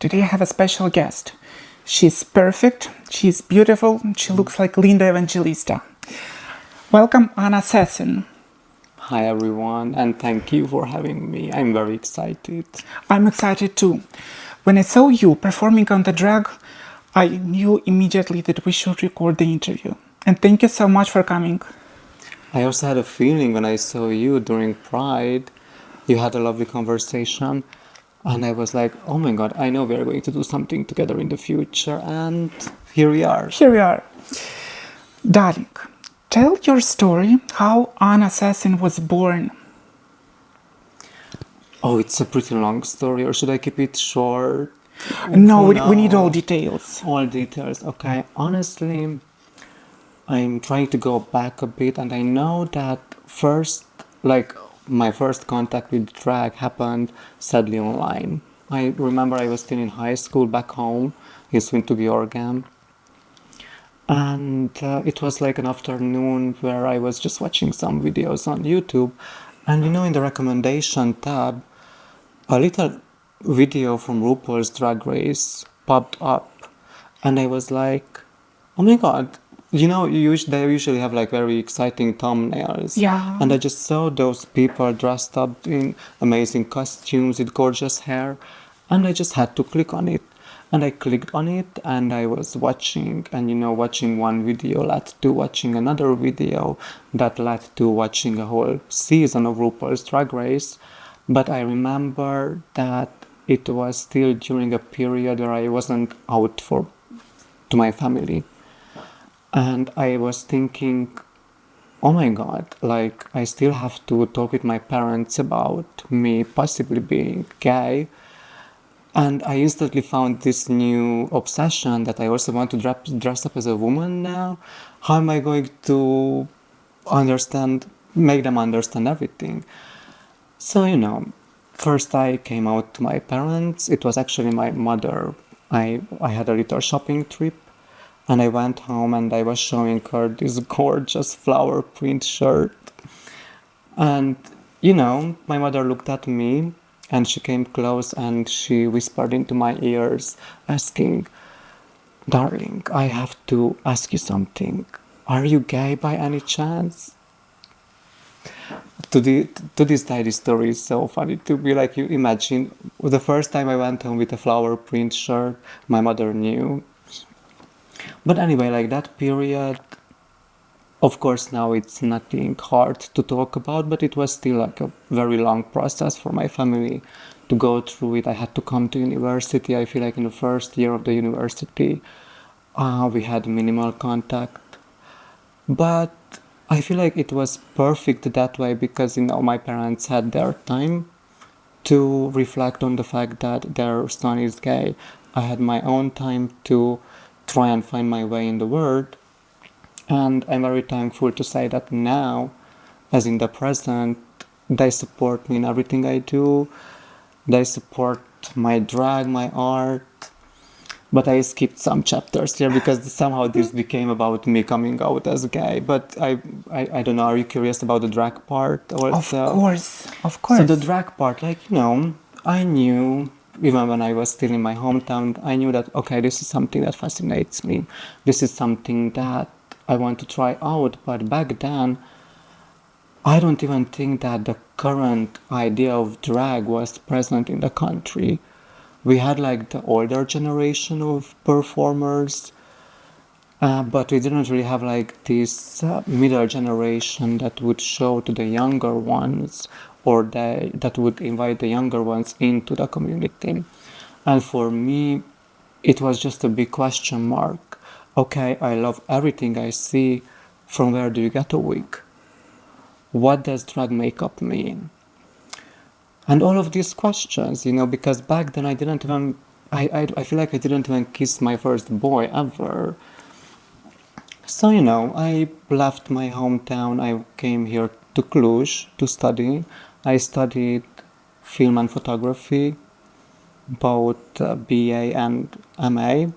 Today I have a special guest. She's perfect, she's beautiful, she looks like Linda Evangelista. Welcome, Anna Sassin. Hi everyone, and thank you for having me. I'm very excited. I'm excited too. When I saw you performing on the drag, I knew immediately that we should record the interview. And thank you so much for coming. I also had a feeling when I saw you during Pride. You had a lovely conversation, and I was like, oh my god, I know we're going to do something together in the future, and here we are. Here we are. Darling, tell your story how Anna Sassin was born. Oh, it's a pretty long story, or should I keep it short? No, we need all details. All details, okay. Honestly, I'm trying to go back a bit, and I know that my first contact with drag happened sadly online. I remember I was still in high school back home in Swinton, Georgia, and it was like an afternoon where I was just watching some videos on YouTube, and in the recommendation tab, a little video from RuPaul's Drag Race popped up, and I was like, oh my god, they usually have like very exciting thumbnails. Yeah. And I just saw those people dressed up in amazing costumes with gorgeous hair, and I just had to click on it. And I clicked on it, and I was watching, and watching one video led to watching another video that led to watching a whole season of RuPaul's Drag Race. But I remember that it was still during a period where I wasn't out to my family. And I was thinking, oh my god, like I still have to talk with my parents about me possibly being gay. And I instantly found this new obsession that I also want to dress up as a woman now. How am I going to make them understand everything? So, first I came out to my parents. It was actually my mother. I had a little shopping trip, and I went home and I was showing her this gorgeous flower print shirt. And, my mother looked at me and she came close and she whispered into my ears, asking, darling, I have to ask you something. Are you gay by any chance? To this day, this story is so funny to be like, you imagine the first time I went home with a flower print shirt, my mother knew. But anyway, like that period, of course, now it's nothing hard to talk about, but it was still like a very long process for my family to go through it. I had to come to university. I feel like in the first year of the university, we had minimal contact. But I feel like it was perfect that way because, my parents had their time to reflect on the fact that their son is gay. I had my own time to try and find my way in the world. And I'm very thankful to say that now, as in the present, they support me in everything I do. They support my drag, my art. But I skipped some chapters here because somehow this became about me coming out as gay. But I don't know, are you curious about the drag part also? Of course. So the drag part, I knew, even when I was still in my hometown, I knew that, okay, this is something that fascinates me. This is something that I want to try out. But back then, I don't even think that the current idea of drag was present in the country. We had like the older generation of performers, but we didn't really have like this middle generation that would show to the younger ones, or that would invite the younger ones into the community. And for me, it was just a big question mark. Okay, I love everything I see. From where do you get a wig? What does drag makeup mean? And all of these questions, because back then I didn't even, I feel like I didn't even kiss my first boy ever. So, I left my hometown. I came here to Cluj to study. I studied film and photography, both BA and MA.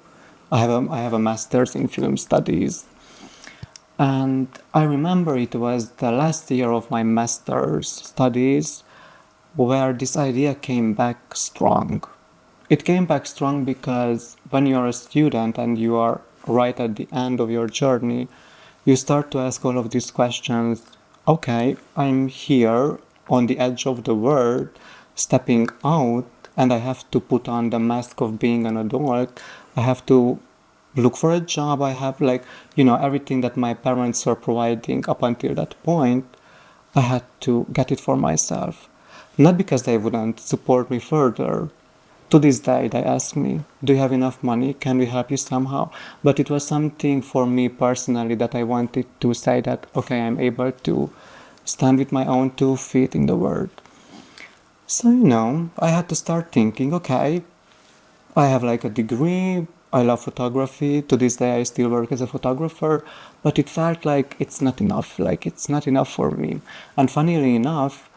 I have a master's in film studies. And I remember it was the last year of my master's studies where this idea came back strong. it came back strong because when you're a student and you are right at the end of your journey, you start to ask all of these questions. Okay, I'm here on the edge of the world, stepping out, and I have to put on the mask of being an adult. I have to look for a job. I have, like, everything that my parents were providing up until that point. I had to get it for myself. Not because they wouldn't support me further. To this day, they ask me, do you have enough money? Can we help you somehow? But it was something for me personally that I wanted to say that, okay, I'm able to stand with my own 2 feet in the world. So, I had to start thinking, okay, I have like a degree. I love photography. To this day, I still work as a photographer, but it felt like it's not enough. Like it's not enough for me. And funnily enough,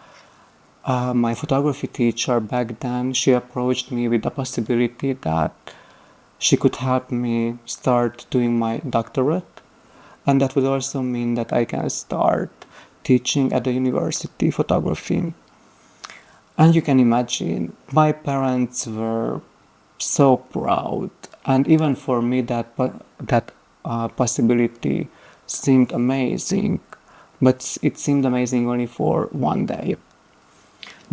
my photography teacher back then, she approached me with the possibility that she could help me start doing my doctorate. And that would also mean that I can start teaching at the university photography. And you can imagine, my parents were so proud, and even for me, that possibility seemed amazing, but it seemed amazing only for one day,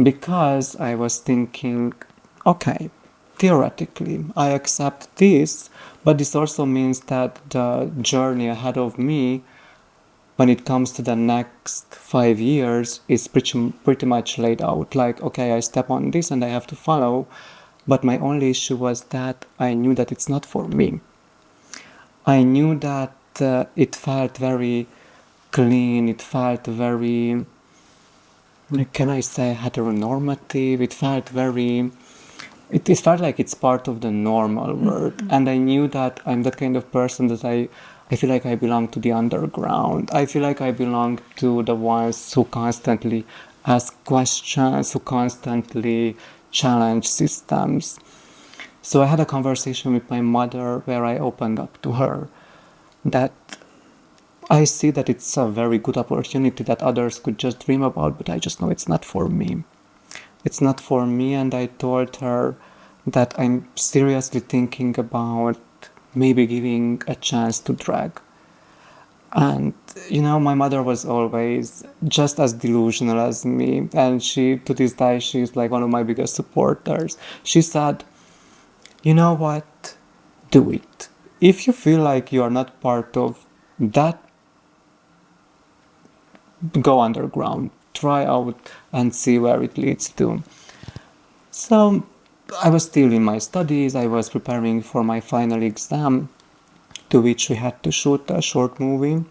because I was thinking, okay, theoretically, I accept this, but this also means that the journey ahead of me when it comes to the next 5 years is pretty much laid out. Like, okay, I step on this and I have to follow. But my only issue was that I knew that it's not for me. I knew that it felt very clean, it felt very, can I say, heteronormative. It felt very, it felt like it's part of the normal world. And I knew that I'm that kind of person that I feel like I belong to the underground. I feel like I belong to the ones who constantly ask questions, who constantly challenge systems. So I had a conversation with my mother where I opened up to her that I see that it's a very good opportunity that others could just dream about, but I just know it's not for me. It's not for me, and I told her that I'm seriously thinking about maybe giving a chance to drag. And my mother was always just as delusional as me, and she, to this day, she's like one of my biggest supporters. She said, you know what? Do it. If you feel like you are not part of that, go underground. Try out and see where it leads to. So I was still in my studies. I was preparing for my final exam, to which we had to shoot a short movie.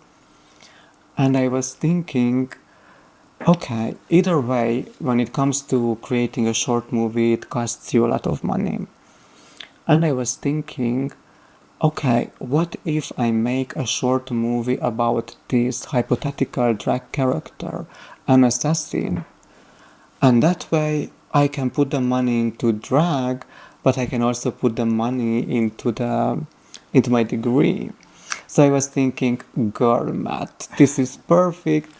And I was thinking, okay, either way, when it comes to creating a short movie, it costs you a lot of money. And I was thinking, okay, what if I make a short movie about this hypothetical drag character, an assassin? And that way I can put the money into drag, but I can also put the money into my degree. So I was thinking, girl math, this is perfect.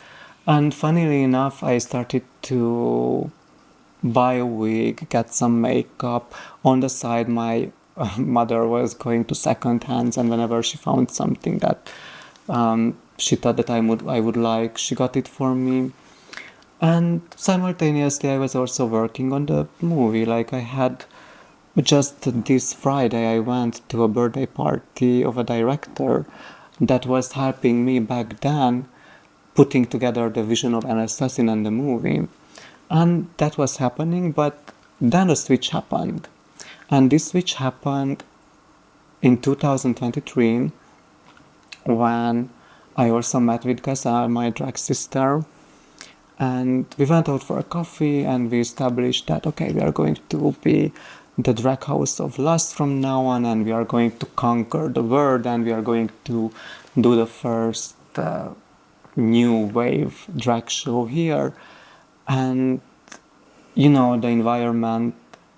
And funnily enough, I started to buy a wig, get some makeup. On the side, my mother was going to second hands, and whenever she found something that she thought that I would like, she got it for me. And simultaneously, I was also working on the movie. Like, I had just this Friday, I went to a birthday party of a director that was helping me back then putting together the vision of an assassin and the movie. And that was happening, but then a switch happened. And this switch happened in 2023 when I also met with Gazal, my drag sister. And we went out for a coffee and we established that, okay, we are going to be the drag house of lust from now on, and we are going to conquer the world, and we are going to do the first new wave drag show here. And the environment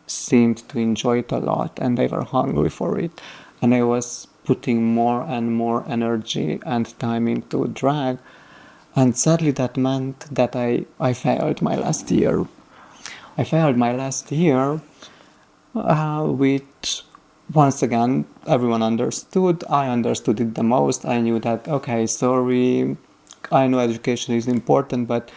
seemed to enjoy it a lot, and they were hungry for it. And I was putting more and more energy and time into drag. And sadly, that meant that I failed my last year. I failed my last year, which once again everyone understood. I understood it the most. I knew that, okay, sorry, I know education is important, but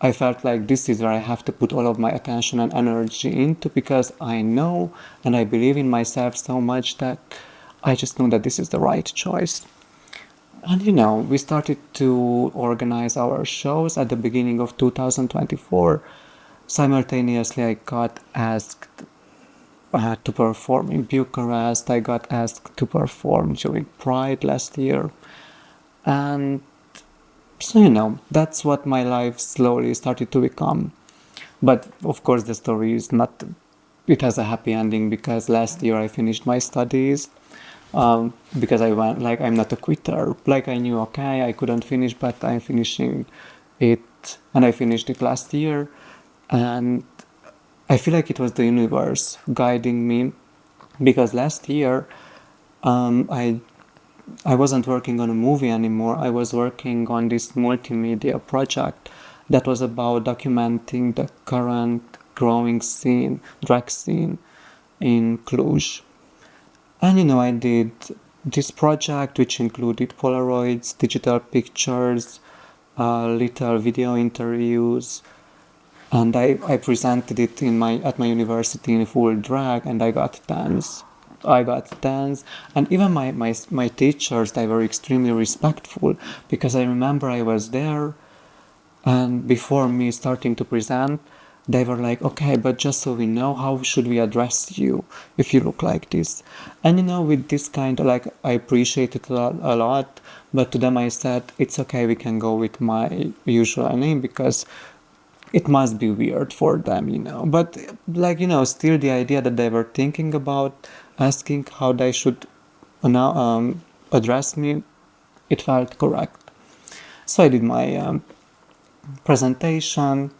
I felt like this is where I have to put all of my attention and energy into, because I know and I believe in myself so much that I just know that this is the right choice. And we started to organize our shows at the beginning of 2024. Simultaneously, I got asked to perform in Bucharest. I got asked to perform during Pride last year. And so, that's what my life slowly started to become. But of course, the story is not, it has a happy ending, because last year I finished my studies. Because I went, like, I'm not a quitter. Like, I knew, okay, I couldn't finish, but I'm finishing it. And I finished it last year. And I feel like it was the universe guiding me, because last year um, I I wasn't working on a movie anymore. I was working on this multimedia project that was about documenting the current growing scene, drag scene in Cluj. And I did this project, which included Polaroids, digital pictures, little video interviews, and I presented it at my university in full drag, and I got tens. I got tens, and even my teachers, they were extremely respectful, because I remember I was there, and before me starting to present, they were like, okay, but just so we know, how should we address you if you look like this? And with this kind of, like, I appreciate it a lot, but to them I said, it's okay, we can go with my usual name, because it must be weird for them. But, like, still the idea that they were thinking about asking how they should now address me, it felt correct. So I did my presentation.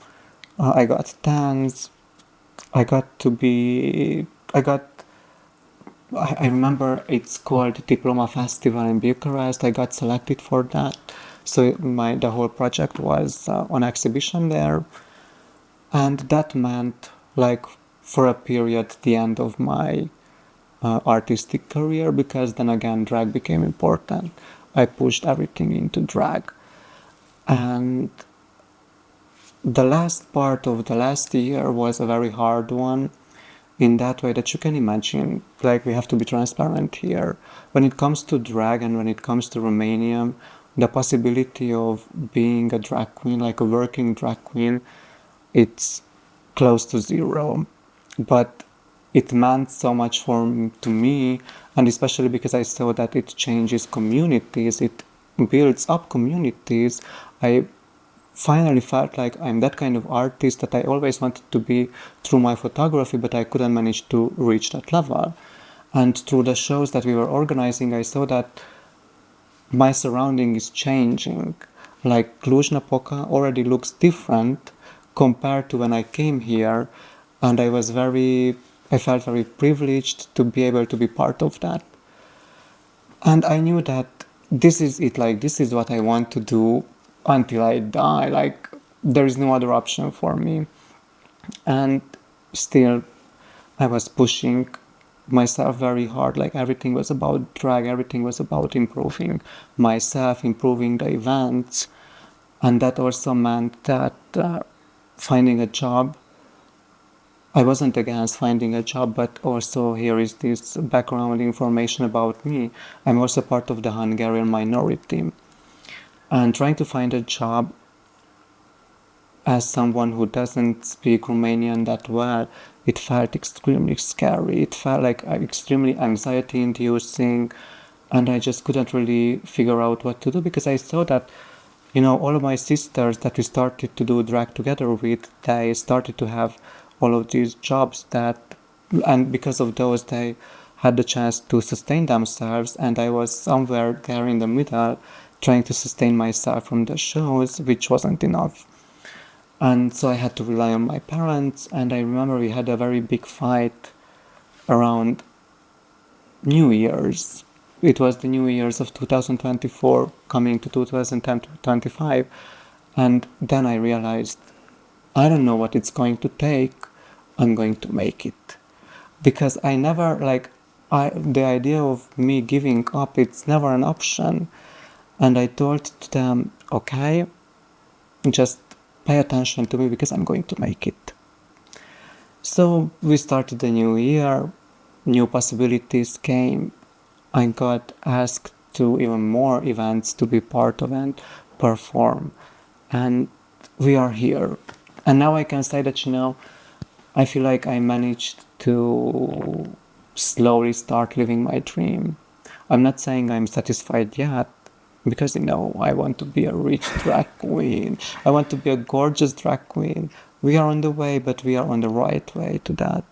I got tens. I got to be. I remember it's called Diploma Festival in Bucharest. I got selected for that. So the whole project was on exhibition there. And that meant, like, for a period, the end of my artistic career, because then again, drag became important. I pushed everything into drag. And the last part of the last year was a very hard one, in that way that you can imagine. Like, we have to be transparent here. When it comes to drag and when it comes to Romania, the possibility of being a drag queen, like a working drag queen, it's close to zero. But it meant so much to me, and especially because I saw that it changes communities, it builds up communities. I finally felt like I'm that kind of artist that I always wanted to be through my photography, but I couldn't manage to reach that level. And through the shows that we were organizing, I saw that my surrounding is changing. Like, Cluj-Napoca already looks different compared to when I came here, and I felt very privileged to be able to be part of that. And I knew that this is it, like, this is what I want to do until I die. Like, there is no other option for me. And still, I was pushing myself very hard. Like, everything was about drag, everything was about improving myself, improving the events. And that also meant that finding a job, I wasn't against finding a job, but also here is this background information about me. I'm also part of the Hungarian minority. And trying to find a job as someone who doesn't speak Romanian that well, it felt extremely scary. It felt like extremely anxiety inducing, and I just couldn't really figure out what to do, because I saw that, all of my sisters that we started to do drag together with, they started to have all of these jobs and because of those, they had the chance to sustain themselves, and I was somewhere there in the middle, trying to sustain myself from the shows, which wasn't enough. And so I had to rely on my parents, and I remember we had a very big fight around New Year's. It was the New Year's of 2024 coming to 2025, and then I realized, I don't know what it's going to take, I'm going to make it. because I never like the idea of me giving up, it's never an option. And I told to them, okay, just pay attention to me because I'm going to make it. So we started the new year, new possibilities came. I got asked to even more events to be part of and perform. And we are here. And now I can say that, I feel like I managed to slowly start living my dream. I'm not saying I'm satisfied yet, because I want to be a rich drag queen. I want to be a gorgeous drag queen. We are on the way, but we are on the right way to that.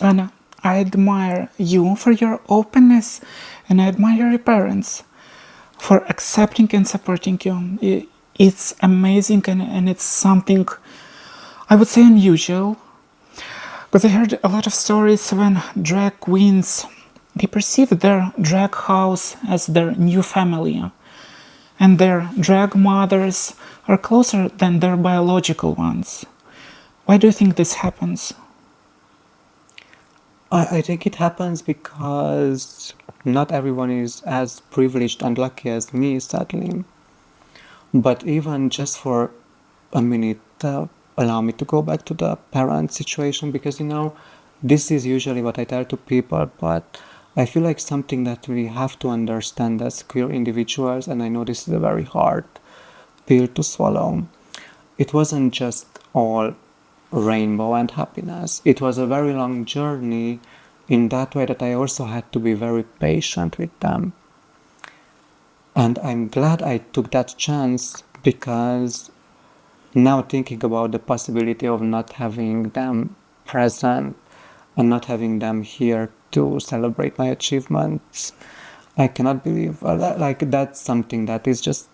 Anna, I admire you for your openness, and I admire your parents for accepting and supporting you. It's amazing, and it's something I would say unusual, because I heard a lot of stories when drag queens, they perceive their drag house as their new family, and their drag mothers are closer than their biological ones. Why do you think this happens? I think it happens because not everyone is as privileged and lucky as me, sadly. But even just for a minute, allow me to go back to the parent situation, because this is usually what I tell to people, but I feel like something that we have to understand as queer individuals, and I know this is a very hard pill to swallow. It wasn't just all rainbow and happiness. It was a very long journey in that way that I also had to be very patient with them. And I'm glad I took that chance, because now thinking about the possibility of not having them present and not having them here to celebrate my achievements, I cannot believe like that's something that is just,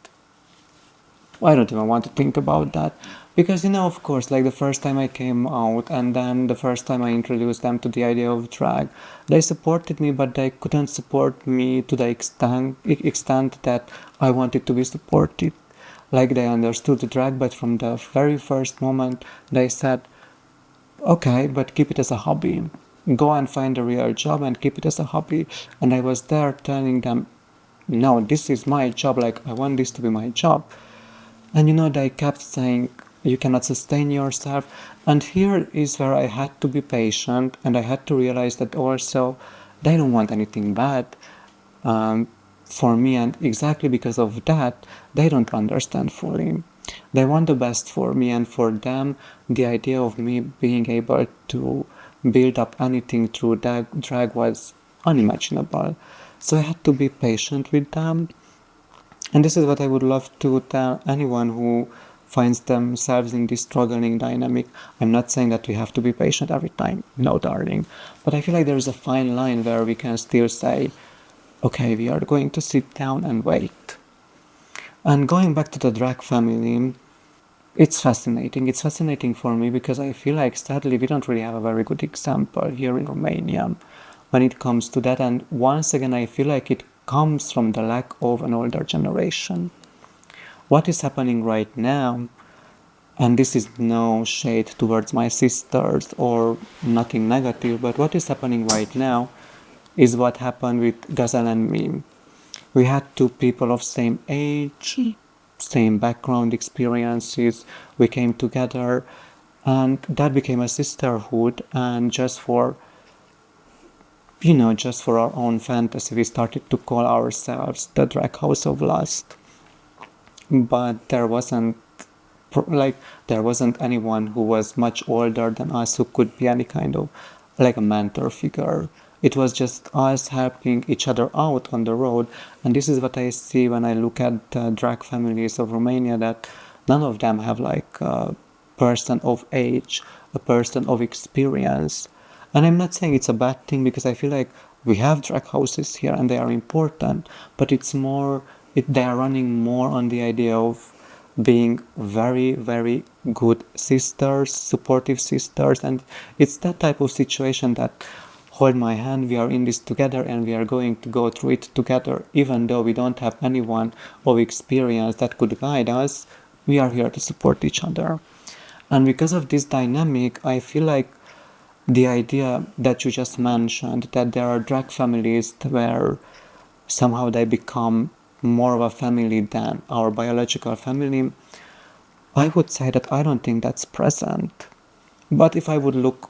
I don't even want to think about that. Because, of course, like the first time I came out and then the first time I introduced them to the idea of drag, they supported me, but they couldn't support me to the extent that I wanted to be supported. Like they understood the drag, but from the very first moment, they said, okay, but keep it as a hobby. Go and find a real job and keep it as a hobby. And I was there telling them, no, this is my job. Like, I want this to be my job. And they kept saying, you cannot sustain yourself. And here is where I had to be patient, and I had to realize that also they don't want anything bad for me. And exactly because of that, they don't understand fully. They want the best for me, and for them, the idea of me being able to build up anything through drag was unimaginable. So I had to be patient with them. And this is what I would love to tell anyone who finds themselves in this struggling dynamic. I'm not saying that we have to be patient every time. No, darling. But I feel like there is a fine line where we can still say, okay, we are going to sit down and wait. And going back to the drag family, it's fascinating. It's fascinating for me because I feel like sadly we don't really have a very good example here in Romania when it comes to that. And once again, I feel like it comes from the lack of an older generation. What is happening right now, and this is no shade towards my sisters or nothing negative, but what is happening right now is what happened with Gazelle and me. We had two people of same age, same background experiences. We came together, and that became a sisterhood. And just for our own fantasy, we started to call ourselves the Drag House of Lust. But there wasn't anyone who was much older than us who could be any kind of like a mentor figure. It was just us helping each other out on the road. And this is what I see when I look at the drag families of Romania, that none of them have like a person of age, a person of experience. And I'm not saying it's a bad thing, because I feel like we have drag houses here and they are important, but they are running more on the idea of being very, very good sisters, supportive sisters. And it's that type of situation that, hold my hand, we are in this together and we are going to go through it together. Even though we don't have anyone of experience that could guide us, we are here to support each other. And because of this dynamic, I feel like the idea that you just mentioned, that there are drag families where somehow they become more of a family than our biological family, I would say that I don't think that's present. But if I would look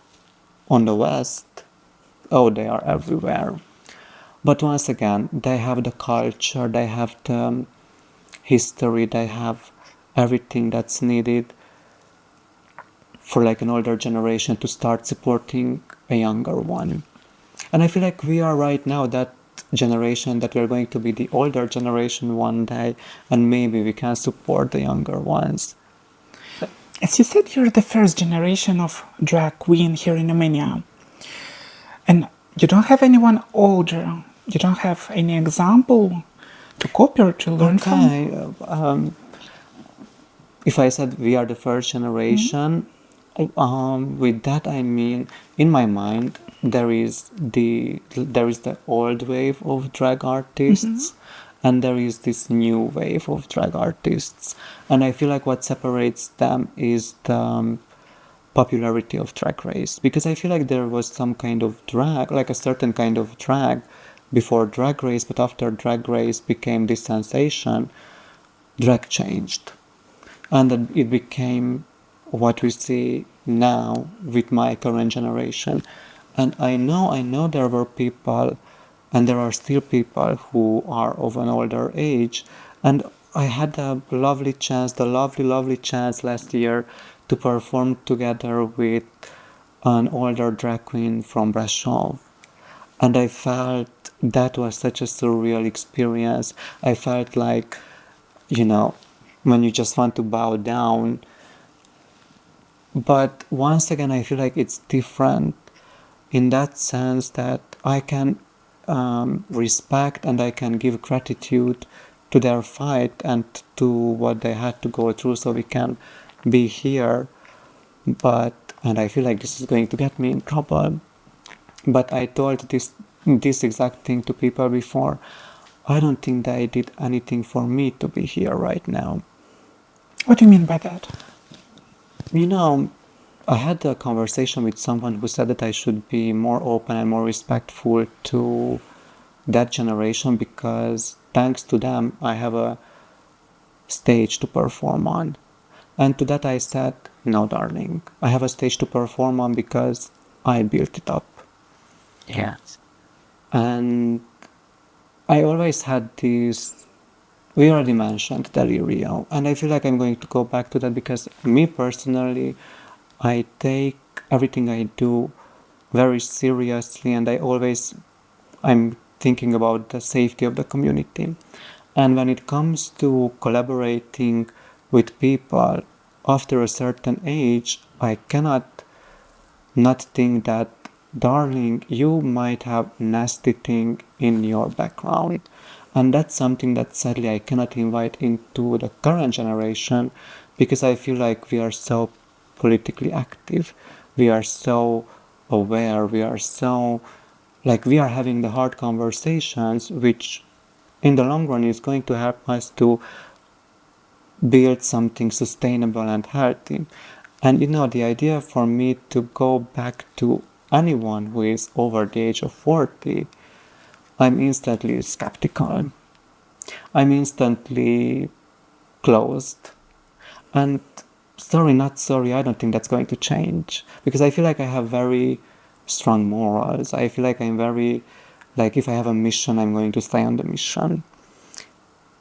on the West, oh, they are everywhere. But once again, they have the culture, they have the history, they have everything that's needed for like an older generation to start supporting a younger one. And I feel like we are right now that generation, that we're going to be the older generation one day, and maybe we can support the younger ones. As you said, you're the first generation of drag queen here in Armenia. And you don't have anyone older. You don't have any example to copy or to learn from. Okay, if I said we are the first generation, with that I mean, in my mind, there is the old wave of drag artists, and there is this new wave of drag artists, and I feel like what separates them is the popularity of Drag Race, because I feel like there was some kind of drag, like a certain kind of drag before Drag Race, but after Drag Race became this sensation, drag changed, and then it became what we see now with my current generation. And I know there were people, and there are still people who are of an older age, and I had the lovely chance last year to perform together with an older drag queen from Brasov, and I felt that was such a surreal experience. I felt like, you know, when you just want to bow down. But once again, I feel like it's different in that sense that I can respect and I can give gratitude to their fight and to what they had to go through so we can be here. And I feel like this is going to get me in trouble. But I told this exact thing to people before. I don't think they did anything for me to be here right now. What do you mean by that? You know, I had a conversation with someone who said that I should be more open and more respectful to that generation because thanks to them, I have a stage to perform on. And to that I said, no, darling, I have a stage to perform on because I built it up. Yes. And I always had this, we already mentioned delirium, and I feel like I'm going to go back to that because me personally, I take everything I do very seriously, and I'm thinking about the safety of the community. And when it comes to collaborating with people after a certain age, I cannot not think that, darling, you might have nasty thing in your background. And that's something that sadly I cannot invite into the current generation because I feel like we are so politically active, we are so aware, we are so, like, we are having the hard conversations, which in the long run is going to help us to build something sustainable and healthy. And the idea for me to go back to anyone who is over the age of 40, I'm instantly skeptical. I'm instantly closed. And sorry, not sorry, I don't think that's going to change. Because I feel like I have very strong morals. I feel like I'm very, like, if I have a mission, I'm going to stay on the mission.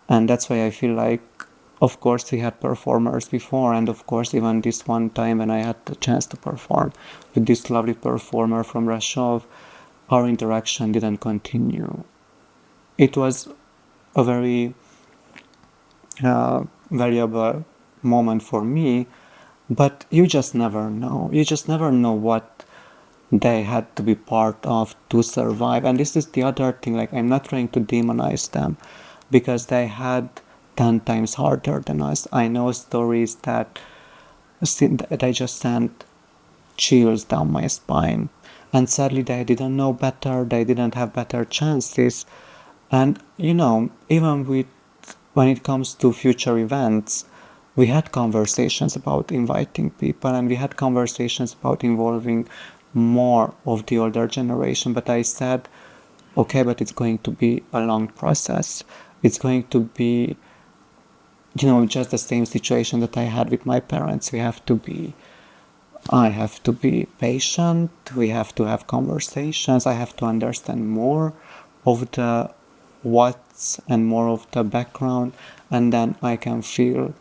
And that's why I feel like, of course, we had performers before, and of course, even this one time when I had the chance to perform with this lovely performer from Russia, our interaction didn't continue. It was a very valuable moment for me, but you just never know. You just never know what they had to be part of to survive. And this is the other thing, like, I'm not trying to demonize them because they had 10 times harder than us. I know stories that I just sent chills down my spine. And sadly, they didn't know better, they didn't have better chances. And, even when it comes to future events, we had conversations about inviting people and we had conversations about involving more of the older generation. But I said, okay, but it's going to be a long process. It's going to be, just the same situation that I had with my parents. I have to be patient. We have to have conversations. I have to understand more of the what's and more of the background, and then I can feel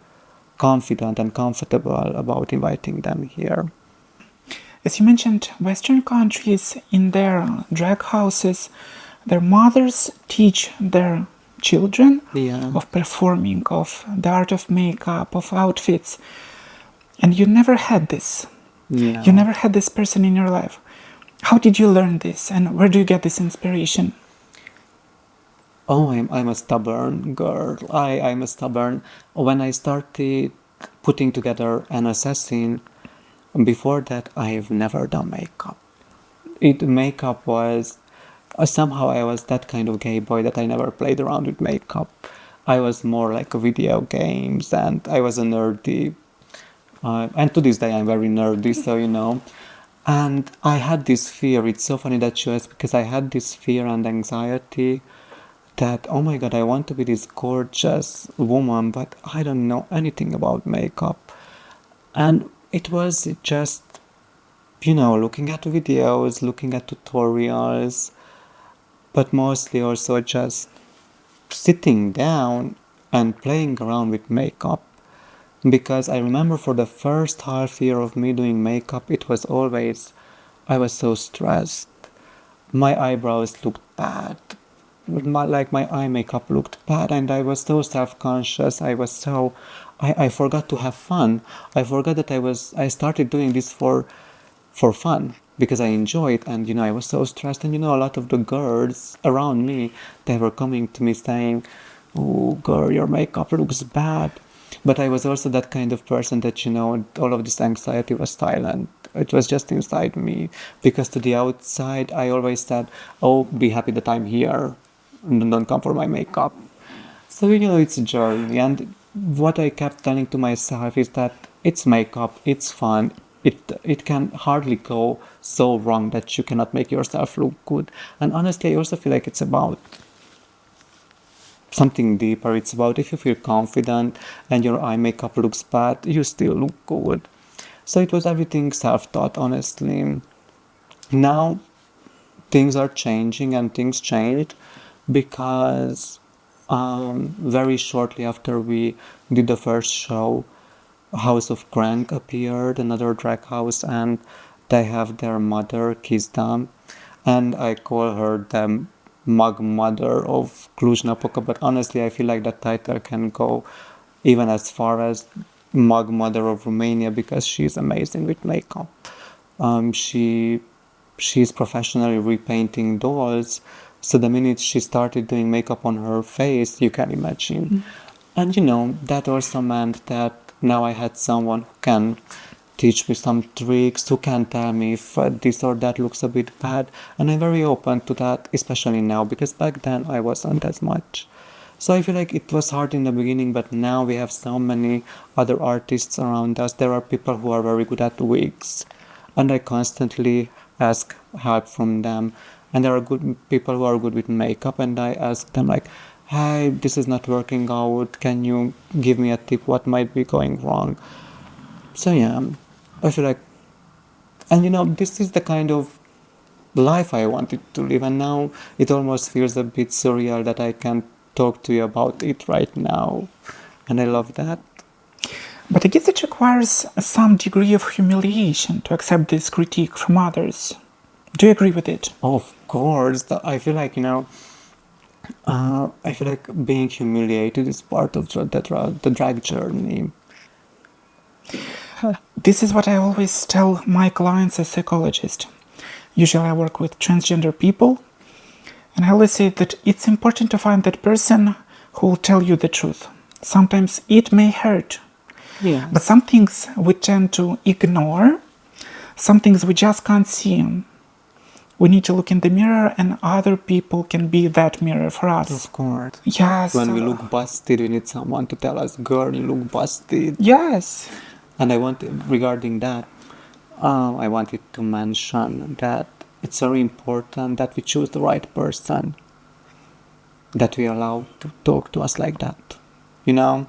confident and comfortable about inviting them here. As you mentioned, Western countries in their drag houses, their mothers teach their children of performing, of the art of makeup, of outfits. And you never had this. Yeah. You never had this person in your life. How did you learn this, and where do you get this inspiration? Oh, I'm a stubborn girl. I'm a stubborn. When I started putting together an assassin, before that, I've never done makeup. Makeup was somehow I was that kind of gay boy that I never played around with makeup. I was more like video games, and I was a nerdy. And to this day, I'm very nerdy, so And I had this fear. It's so funny that you asked, because I had this fear and anxiety that, oh my God, I want to be this gorgeous woman, but I don't know anything about makeup. And it was just, looking at videos, looking at tutorials, but mostly also just sitting down and playing around with makeup. Because I remember for the first half year of me doing makeup, it was always, I was so stressed. My eyebrows looked bad. My eye makeup looked bad, and I was so self-conscious. I forgot to have fun. I forgot that I started doing this for fun because I enjoy it, and I was so stressed. And a lot of the girls around me, they were coming to me saying, "Oh, girl, your makeup looks bad." But I was also that kind of person that all of this anxiety was silent. It was just inside me, because to the outside I always said, "Oh, be happy that I'm here, and don't come for my makeup." So it's a journey, and what I kept telling to myself is that it's makeup, it's fun. It can hardly go so wrong that you cannot make yourself look good. And honestly, I also feel like it's about something deeper. It's about, if you feel confident and your eye makeup looks bad, you still look good. So it was everything self-taught, honestly. Now things are changing, and things changed because very shortly after we did the first show, House of Crank appeared, another drag house, and they have their mother, Kizdam, and I call her the Mug Mother of Cluj-Napoca, but honestly I feel like that title can go even as far as Mug Mother of Romania, because she's amazing with makeup. She's professionally repainting dolls, so the minute she started doing makeup on her face, you can imagine. And that also meant that now I had someone who can teach me some tricks, who can tell me if this or that looks a bit bad. And I'm very open to that, especially now, because back then I wasn't as much. So I feel like it was hard in the beginning, but now we have so many other artists around us. There are people who are very good at wigs, and I constantly ask help from them. And there are good people who are good with makeup, and I ask them like, "Hey, this is not working out. Can you give me a tip? What might be going wrong?" So yeah, I feel like, and this is the kind of life I wanted to live, and now it almost feels a bit surreal that I can talk to you about it right now, and I love that. But I guess it requires some degree of humiliation to accept this critique from others. Do you agree with it? Of course, I feel like I feel like being humiliated is part of the drag journey. This is what I always tell my clients as psychologist. Usually I work with transgender people, and I always say that it's important to find that person who will tell you the truth. Sometimes it may hurt, Yeah. but some things we tend to ignore, some things we just can't see. We need to look in the mirror, and other people can be that mirror for us. Of course. Yes. When we look busted, we need someone to tell us, "Girl, you look busted." Yes. And I want, regarding that, I wanted to mention that it's very important that we choose the right person, that we allow to talk to us like that, you know?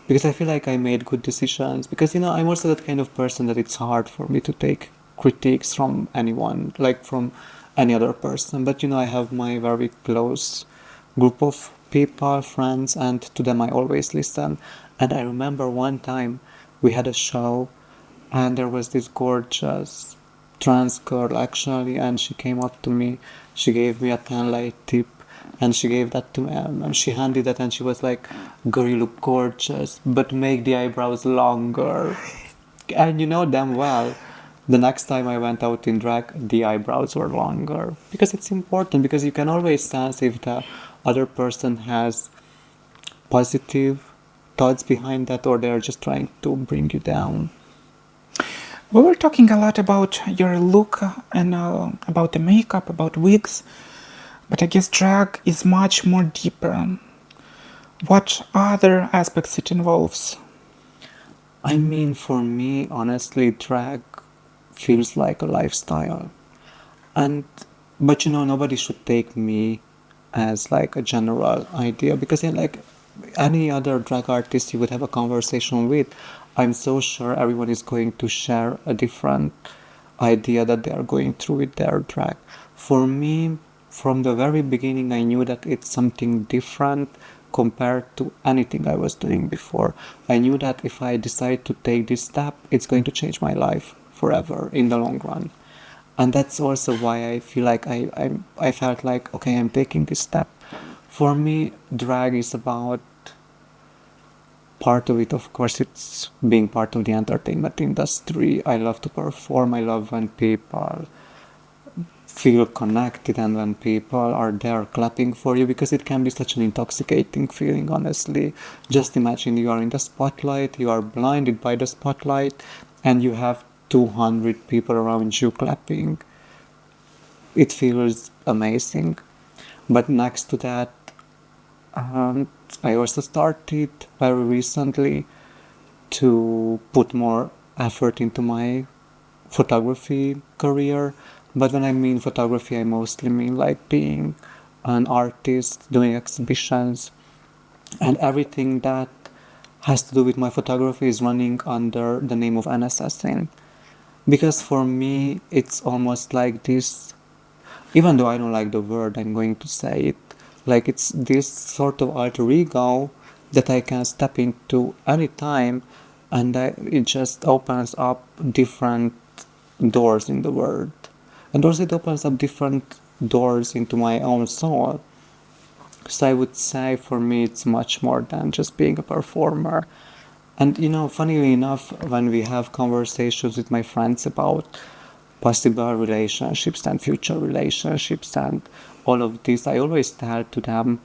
Because I feel like I made good decisions. Because, I'm also that kind of person that it's hard for me to take critiques from anyone, like from any other person. But, I have my very close group of people, friends, and to them I always listen. And I remember one time we had a show and there was this gorgeous trans girl actually, and she came up to me, she gave me a 10 light tip, and she gave that to me, and she handed that, and she was like, girl, you look gorgeous, but make the eyebrows longer. And you know damn well, the next time I went out in drag, the eyebrows were longer, because it's important, because you can always sense if the other person has positive thoughts behind that, or they're just trying to bring you down. We were talking a lot about your look and about the makeup, about wigs, but I guess drag is much more deeper. What other aspects it involves? I mean, for me, honestly, drag feels like a lifestyle. And, but nobody should take me as like a general idea, because like any other drag artist you would have a conversation with, I'm so sure everyone is going to share a different idea that they are going through with their drag. For me, from the very beginning, I knew that it's something different compared to anything I was doing before. I knew that if I decide to take this step, it's going to change my life forever in the long run. And that's also why I feel like I felt like, okay, I'm taking this step. For me, drag is about, part of it, of course, it's being part of the entertainment industry. I love to perform. I love when people feel connected and when people are there clapping for you, because it can be such an intoxicating feeling, honestly. Just imagine you are in the spotlight, you are blinded by the spotlight, and you have 200 people around you clapping. It feels amazing. But next to that, um, I also started very recently to put more effort into my photography career. But when I mean photography, I mostly mean like being an artist, doing exhibitions, and everything that has to do with my photography is running under the name of NSSing. Because for me, it's almost like this, even though I don't like the word, I'm going to say it, like it's this sort of alter ego that I can step into anytime, and it just opens up different doors in the world. And also it opens up different doors into my own soul. So I would say for me it's much more than just being a performer. And funnily enough, when we have conversations with my friends about possible relationships and future relationships and all of this, I always tell to them,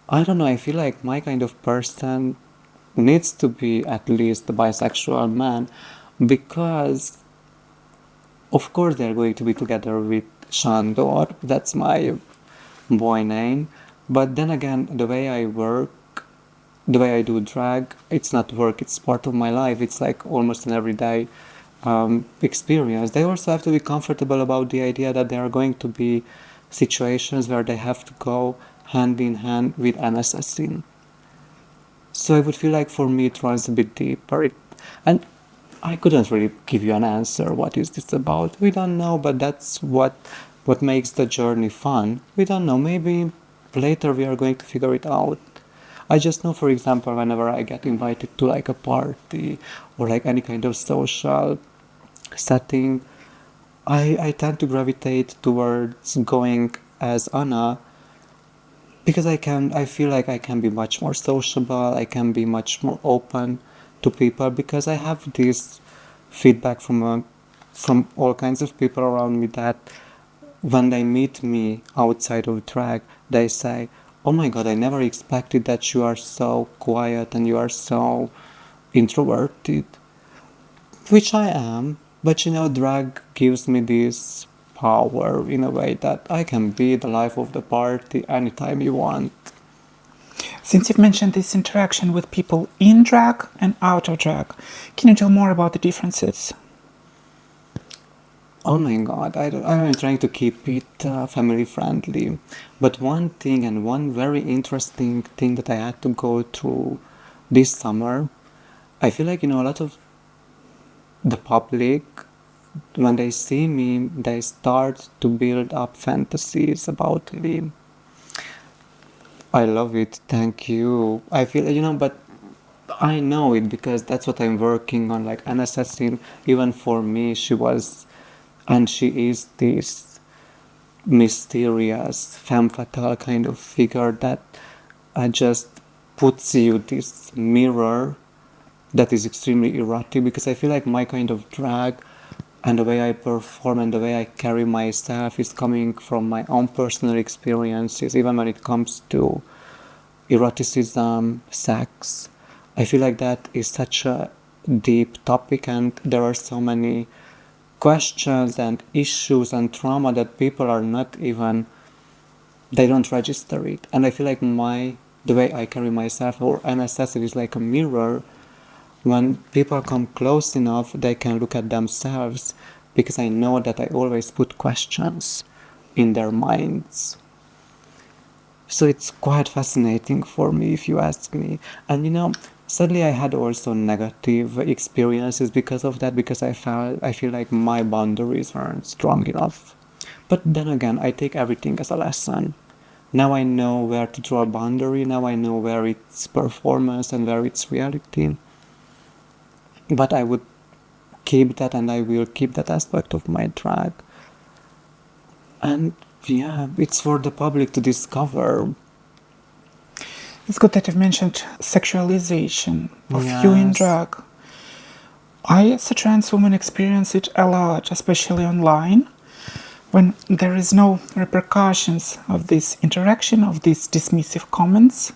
I don't know, I feel like my kind of person needs to be at least a bisexual man, because of course they're going to be together with Shandor, that's my boy name, but then again, the way I work, the way I do drag, it's not work, it's part of my life. It's like almost an everyday experience. They also have to be comfortable about the idea that there are going to be situations where they have to go hand in hand with an assassin. So I would feel like for me it runs a bit deeper. And I couldn't really give you an answer. What is this about? We don't know, but that's what makes the journey fun. We don't know. Maybe later we are going to figure it out. I just know, for example, whenever I get invited to like a party or like any kind of social setting, I tend to gravitate towards going as Anna, because I feel like I can be much more sociable, I can be much more open to people, because I have this feedback from all kinds of people around me that when they meet me outside of drag, they say, oh my god, I never expected that you are so quiet and you are so introverted, which I am. But drag gives me this power in a way that I can be the life of the party anytime you want. Since you've mentioned this interaction with people in drag and out of drag, can you tell more about the differences? Oh my God, I'm trying to keep it family friendly. But one thing and one very interesting thing that I had to go through this summer, I feel like, a lot of the public, when they see me, they start to build up fantasies about me. I love it, thank you. I feel, but I know it because that's what I'm working on. Like an assassin, even for me, she was, and she is this mysterious femme fatale kind of figure that just puts you this mirror that is extremely erotic, because I feel like my kind of drag and the way I perform and the way I carry myself is coming from my own personal experiences, even when it comes to eroticism, sex. I feel like that is such a deep topic, and there are so many questions and issues and trauma that people are not even, they don't register it. And I feel like the way I carry myself or NSS, it is like a mirror. When people come close enough, they can look at themselves, because I know that I always put questions in their minds. So it's quite fascinating for me, if you ask me. And sadly, I had also negative experiences because of that, because I feel like my boundaries weren't strong enough. But then again, I take everything as a lesson. Now I know where to draw a boundary, now I know where it's performance and where it's reality. But I would keep that, and I will keep that aspect of my drag. And yeah, it's for the public to discover. It's good that you've mentioned sexualization of you in Yes. drag. I, as a trans woman, experience it a lot, especially online, when there is no repercussions of this interaction, of these dismissive comments.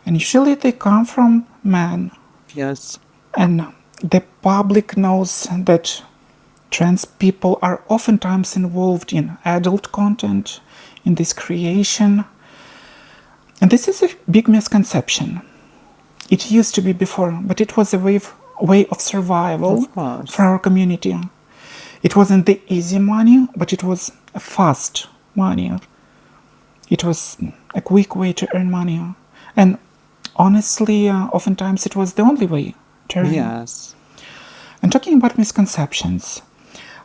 And usually they come from men. Yes. And the public knows that trans people are oftentimes involved in adult content, in this creation. And this is a big misconception. It used to be before, but it was a way of survival Of course. for our community. It wasn't the easy money, but it was a fast money. It was a quick way to earn money. And honestly, oftentimes it was the only way to earn. Yes. And talking about misconceptions,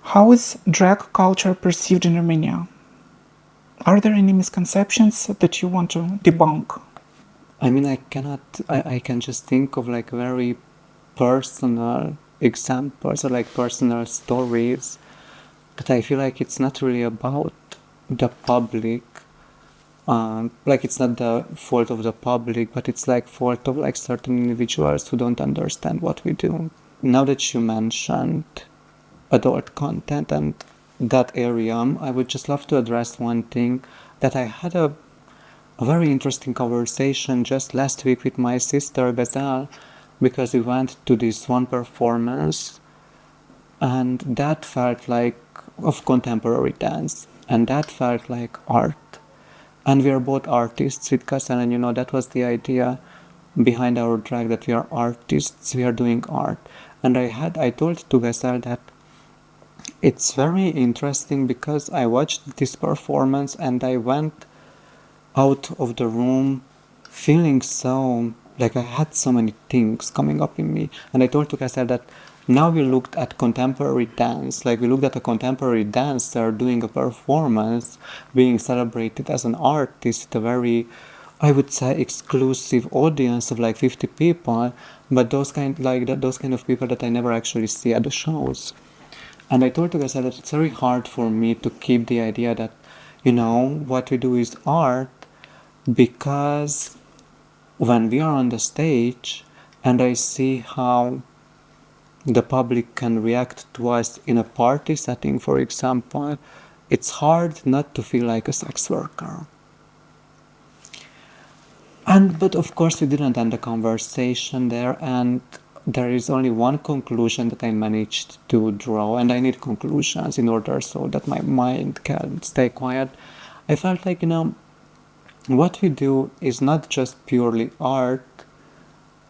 how is drag culture perceived in Romania? Are there any misconceptions that you want to debunk? I mean, I can just think of like very personal examples or like personal stories, but I feel like it's not really about the public. Like it's not the fault of the public, but it's like fault of like certain individuals who don't understand what we do. Now that you mentioned adult content and that area, I would just love to address one thing that I had a very interesting conversation just last week with my sister Bezel, because we went to this one performance, and that felt like of contemporary dance, and that felt like art. And we are both artists with Kasan, and that was the idea behind our drag, that we are artists, we are doing art. And I told to Gasal that it's very interesting, because I watched this performance and I went out of the room feeling so, like I had so many things coming up in me. And I told to Gasal that now we looked at contemporary dance, like we looked at a contemporary dancer doing a performance, being celebrated as an artist, a very, I would say, exclusive audience of like 50 people, but those kind of people that I never actually see at the shows. And I told Teresa that it's very hard for me to keep the idea that, what we do is art, because when we are on the stage and I see how the public can react to us in a party setting, for example, it's hard not to feel like a sex worker. But of course we didn't end the conversation there, and there is only one conclusion that I managed to draw, and I need conclusions in order so that my mind can stay quiet. I felt like, what we do is not just purely art,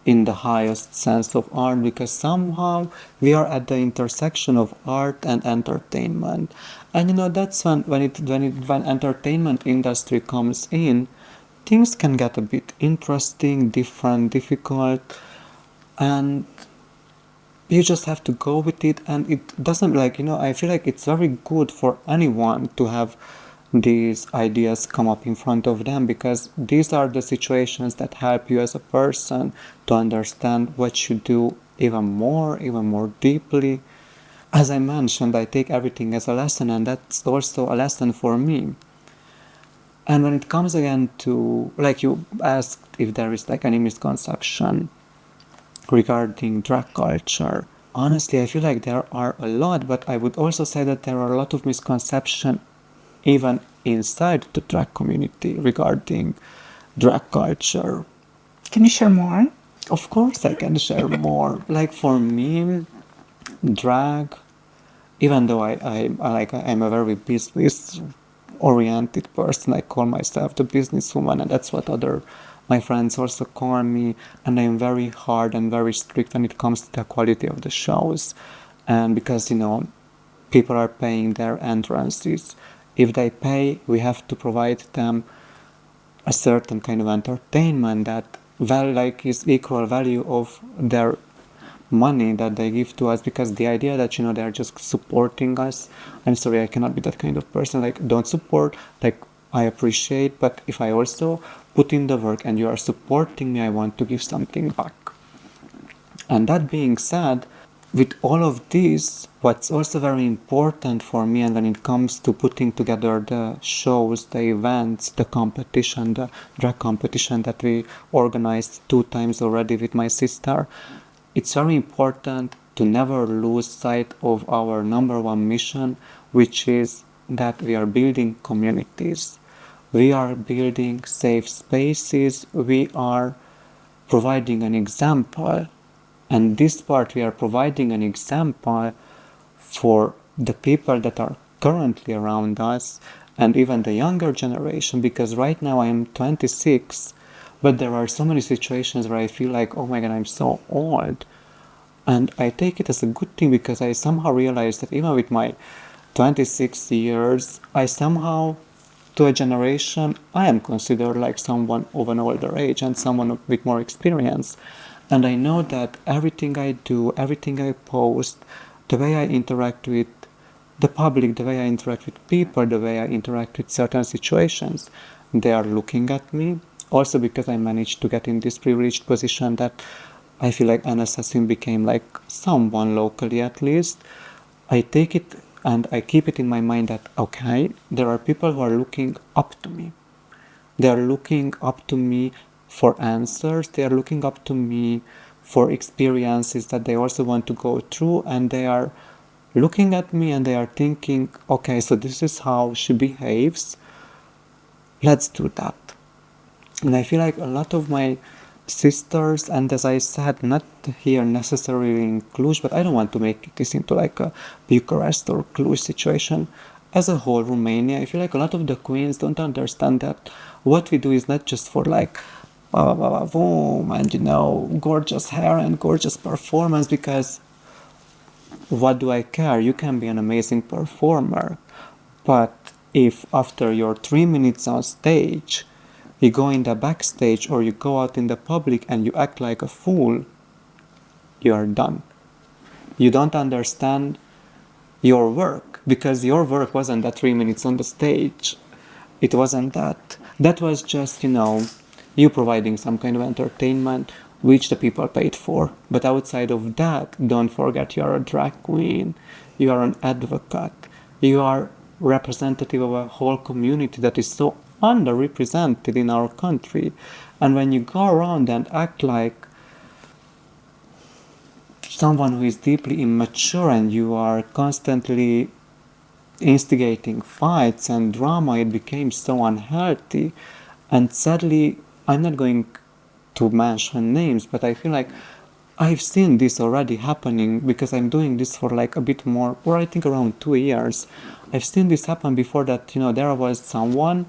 in the highest sense of art, because somehow we are at the intersection of art and entertainment. And that's when entertainment industry comes in, things can get a bit interesting, different, difficult, and you just have to go with it. And it doesn't, I feel like it's very good for anyone to have these ideas come up in front of them, because these are the situations that help you as a person to understand what you do even more deeply. As I mentioned, I take everything as a lesson, and that's also a lesson for me. And when it comes again to, like, you asked if there is like any misconception regarding drag culture. Honestly, I feel like there are a lot, but I would also say that there are a lot of misconceptions even inside the drag community regarding drag culture. Can you share more? Of course, I can share more. Like for me, drag, even though I'm a very business oriented person, I call myself the businesswoman, and that's what other my friends also call me. And I'm very hard and very strict when it comes to the quality of the shows, and because people are paying their entrances. If they pay, we have to provide them a certain kind of entertainment that is equal value of their money that they give to us. Because the idea that they're just supporting us, I'm sorry, I cannot be that kind of person. Like, don't support, like, I appreciate, but if I also put in the work and you are supporting me, I want to give something back. And that being said, with all of this, what's also very important for me, and when it comes to putting together the shows, the events, the competition, the drag competition that we organized 2 times already with my sister, it's very important to never lose sight of our number one mission, which is that we are building communities. We are building safe spaces. We are providing an example. And this part, we are providing an example for the people that are currently around us, and even the younger generation, because right now I am 26, but there are so many situations where I feel like, oh my god, I'm so old. And I take it as a good thing, because I somehow realize that even with my 26 years, I somehow, to a generation, I am considered like someone of an older age and someone with more experience. And I know that everything I do, everything I post, the way I interact with the public, the way I interact with people, the way I interact with certain situations, they are looking at me. Also because I managed to get in this privileged position that I feel like an assassin became like someone locally at least. I take it and I keep it in my mind that, okay, there are people who are looking up to me. They are looking up to me for answers. They are looking up to me for experiences that they also want to go through. And they are looking at me and they are thinking, okay, so this is how she behaves. Let's do that. And I feel like a lot of my sisters, and as I said, not here necessarily in Cluj, but I don't want to make this into like a Bucharest or Cluj situation. As a whole, Romania, I feel like a lot of the queens don't understand that what we do is not just for like boom and gorgeous hair and gorgeous performance, because what do I care? You can be an amazing performer, but if after your 3 minutes on stage you go in the backstage or you go out in the public and you act like a fool, you are done. You don't understand your work, because your work wasn't that 3 minutes on the stage. It wasn't that. That was just, you providing some kind of entertainment which the people paid for. But outside of that, don't forget you are a drag queen, you are an advocate, you are representative of a whole community that is so underrepresented in our country. And when you go around and act like someone who is deeply immature and you are constantly instigating fights and drama, it became so unhealthy. And sadly, I'm not going to mention names, but I feel like I've seen this already happening, because I'm doing this for like a bit more, or I think around 2 years. I've seen this happen before, that there was someone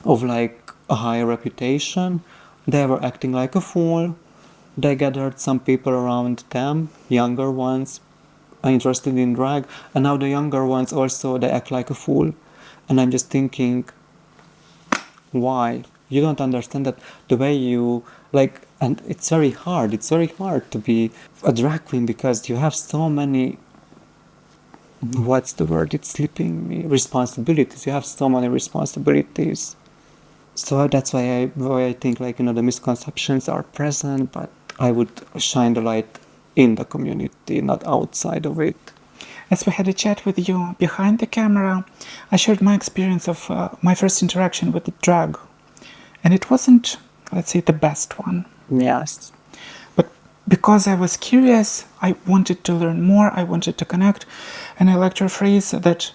of like a high reputation. They were acting like a fool. they gathered some people around them, younger ones, interested in drag, and now the younger ones also, they act like a fool. And I'm just thinking, why? You don't understand that the way you like, and it's very hard. It's very hard to be a drag queen because you have so many, what's the word? It's slipping me. Responsibilities. You have so many responsibilities. So that's why I think, like, the misconceptions are present, but I would shine the light in the community, not outside of it. As we had a chat with you behind the camera, I shared my experience of my first interaction with the drag. And it wasn't, let's say, the best one. Yes. But because I was curious, I wanted to learn more, I wanted to connect. And I liked your phrase that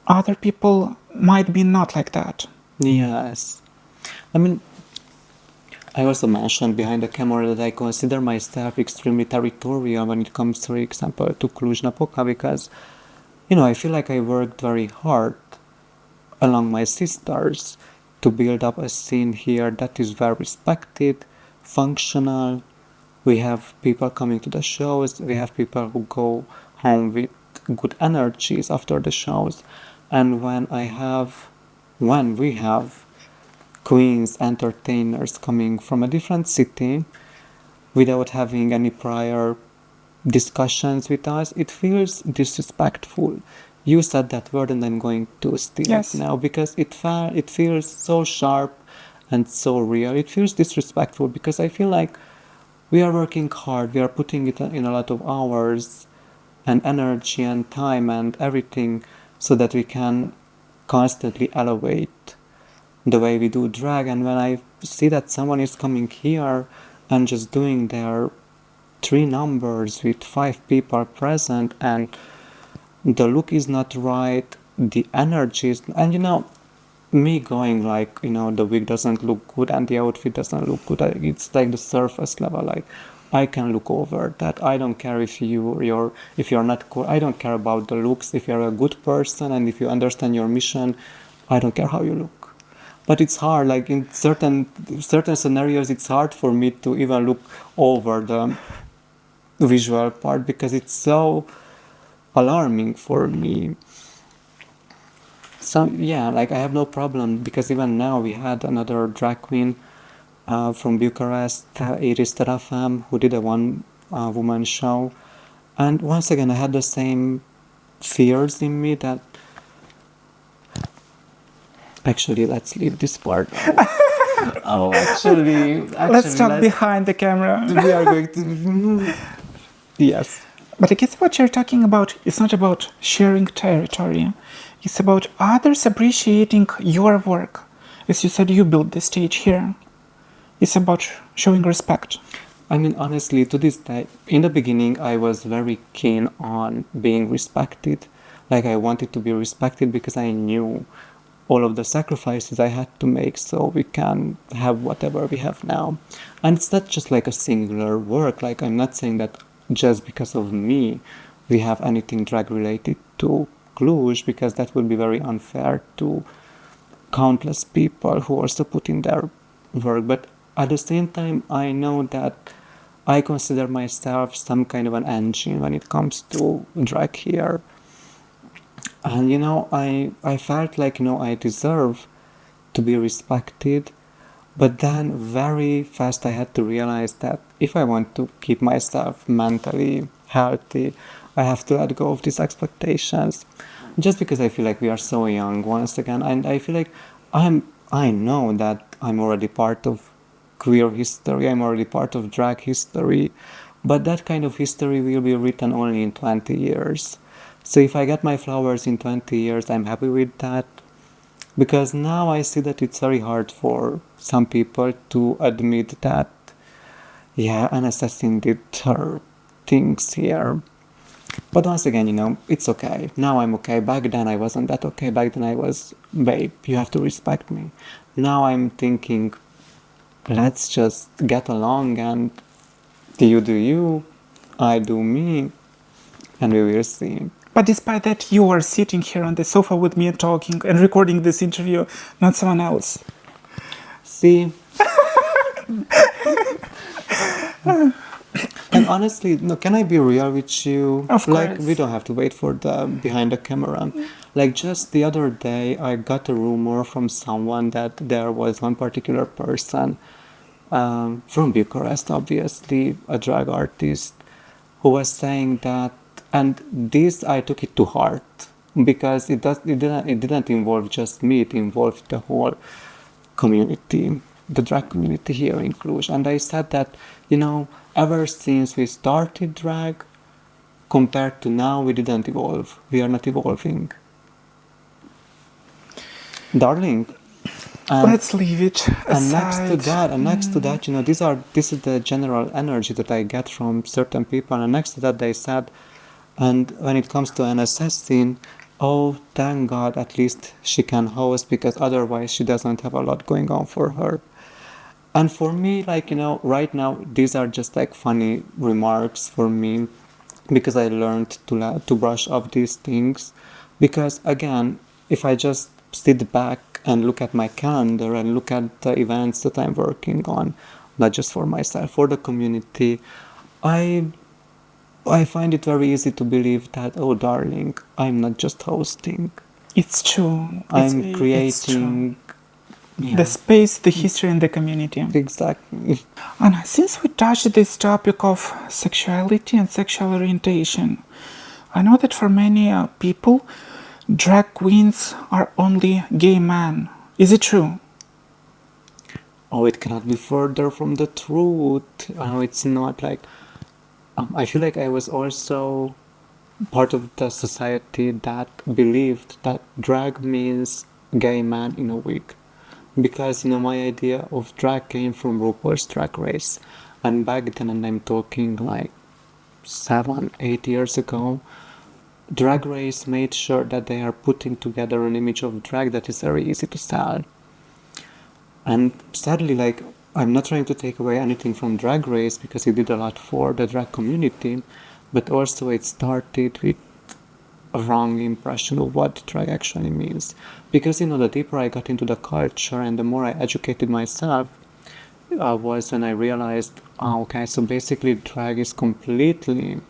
other people might be not like that. Yes. I mean, I also mentioned behind the camera that I consider myself extremely territorial when it comes, for example, to Cluj-Napoca because, I feel like I worked very hard along my sisters to build up a scene here that is well respected, functional. We have people coming to the shows, we have people who go home with good energies after the shows. And when we have queens, entertainers coming from a different city without having any prior discussions with us, it feels disrespectful. You said that word and I'm going to steal Yes. it now because it feels so sharp and so real. It feels disrespectful because I feel like we are working hard, we are putting it in a lot of hours and energy and time and everything so that we can constantly elevate the way we do drag. And when I see that someone is coming here and just doing their 3 numbers with 5 people present and the look is not right, the energy is, and me going like, the wig doesn't look good and the outfit doesn't look good, it's like the surface level, like I can look over that. I don't care if you're not cool. I don't care about the looks. If you're a good person and if you understand your mission, I don't care how you look. But it's hard, like in certain scenarios, it's hard for me to even look over the visual part because it's so alarming for me. So yeah, like I have no problem because even now we had another drag queen from Bucharest, Iris Terafam, who did a one-woman show. And once again, I had the same fears in me that... Actually, let's leave this part. Actually, Let's talk behind the camera. We are going to... Yes. But I guess what you're talking about is not about sharing territory. It's about others appreciating your work. As you said, you built the stage here. It's about showing respect. I mean, honestly, to this day, in the beginning, I was very keen on being respected. Like, I wanted to be respected because I knew all of the sacrifices I had to make so we can have whatever we have now. And it's not just like a singular work. Like, I'm not saying that just because of me we have anything drag related to Cluj, because that would be very unfair to countless people who also put in their work. But at the same time, I know that I consider myself some kind of an engine when it comes to drag here. And I felt like I deserve to be respected, but then very fast I had to realize that if I want to keep myself mentally healthy, I have to let go of these expectations. Just because I feel like we are so young once again, and I feel like I know that I'm already part of queer history, I'm already part of drag history, but that kind of history will be written only in 20 years. So if I get my flowers in 20 years, I'm happy with that. Because now I see that it's very hard for some people to admit that, yeah, an assassin did her things here. But once again, it's okay. Now I'm okay. Back then I wasn't that okay. Back then I was, babe, you have to respect me. Now I'm thinking, let's just get along and you do you, I do me, and we will see. But despite that, you are sitting here on the sofa with me and talking and recording this interview, not someone else. See? And honestly, no, can I be real with you? Of Like, we course. don't have to wait for the behind the camera. Like, just the other day, I got a rumor from someone that there was one particular person from Bucharest, obviously, a drag artist, who was saying that, and this I took it to heart because it didn't involve just me, it involved the whole community, the drag community here in Cluj. And I said that, ever since we started drag, compared to now, we didn't evolve. We are not evolving. Darling, and Let's leave it and next to aside. that, this is the general energy that I get from certain people. And next to that, they said, and when it comes to an assassin, oh, thank God, at least she can host because otherwise she doesn't have a lot going on for her. And for me, like, right now, these are just like funny remarks for me because I learned to brush off these things. Because again, if I just sit back and look at my calendar and look at the events that I'm working on, not just for myself, for the community, I I find it very easy to believe that, oh, darling, I'm not just hosting, It's true. I'm It's true. creating. The Yeah, space, the history, and the community. exactly. And since we touched this topic of sexuality and sexual orientation, I know that for many people, drag queens are only gay men. Is it true? Oh, it cannot be further from the truth. Oh, it's not like. I feel like I was also part of the society that believed that drag means gay man in a wig. Because, my idea of drag came from RuPaul's Drag Race. And back then, and I'm talking like 7, 8 years ago, Drag Race made sure that they are putting together an image of drag that is very easy to sell. And sadly, like, I'm not trying to take away anything from Drag Race because it did a lot for the drag community, but also it started with a wrong impression of what drag actually means. Because, the deeper I got into the culture and the more I educated myself, was when I realized, okay, so basically drag is completely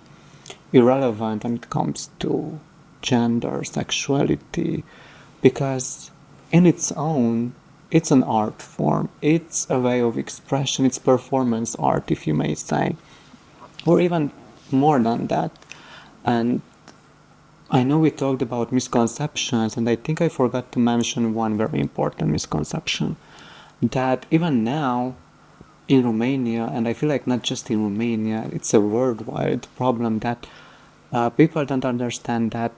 irrelevant when it comes to gender, sexuality, because in its own, it's an art form, it's a way of expression, it's performance art, if you may say, or even more than that. And I know we talked about misconceptions, and I think I forgot to mention one very important misconception that even now in Romania, and I feel like not just in Romania, it's a worldwide problem that people don't understand that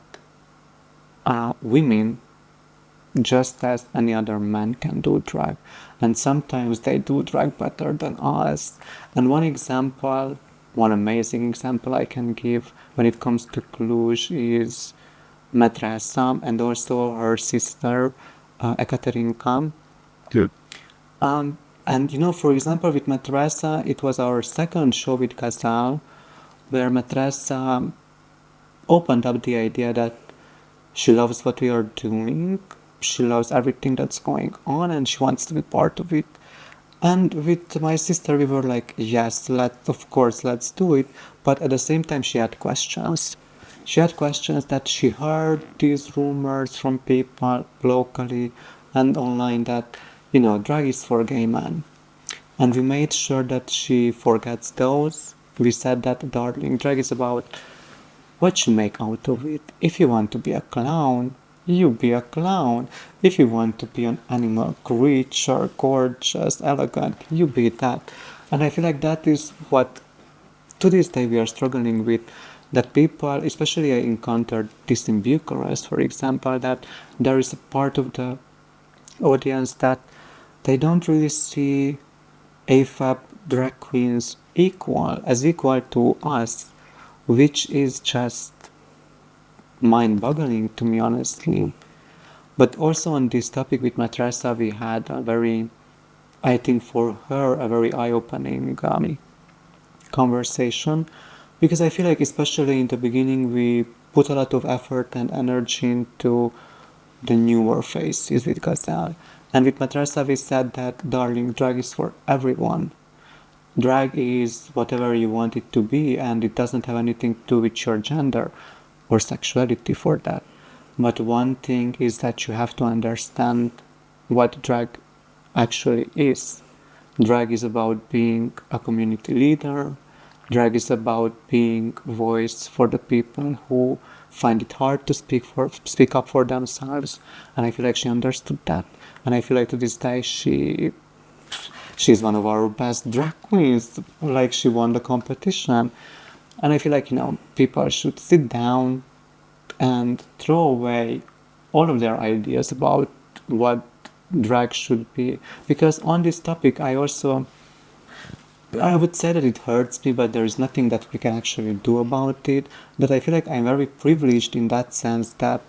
women, just as any other man, can do drag. And sometimes they do drag better than us. And one amazing example I can give when it comes to Cluj is Matresa and also her sister, Ekaterinka. Yeah. And for example, with Matresa, it was our second show with Casal, where Matresa opened up the idea that she loves what we are doing, she loves everything that's going on, and she wants to be part of it. And with my sister, we were like, yes, of course, let's do it. But at the same time, she had questions. She had questions that she heard these rumors from people locally and online that, drag is for gay men. And we made sure that she forgets those. We said that, darling, drag is about what you make out of it. If you want to be a clown, you be a clown. If you want to be an animal creature, gorgeous, elegant, you be that. And I feel like that is what to this day we are struggling with. That people, especially I encountered this in Bucharest, for example, that there is a part of the audience that they don't really see AFAB drag queens equal to us, which is just mind-boggling to me, honestly. But also on this topic with Matresa, we had I think for her, a very eye-opening conversation, because I feel like especially in the beginning, we put a lot of effort and energy into the newer faces with Gazelle. And with Matresa, we said that, darling, drag is for everyone. Drag is whatever you want it to be, and it doesn't have anything to do with your gender or sexuality for that. But one thing is that you have to understand what drag actually is. Drag is about being a community leader. Drag is about being a voice for the people who find it hard to speak up for themselves. And I feel like she understood that. And I feel like to this day she's one of our best drag queens. Like she won the competition. And I feel like, people should sit down and throw away all of their ideas about what drag should be. Because on this topic, I would say that it hurts me, but there is nothing that we can actually do about it. That I feel like I'm very privileged in that sense that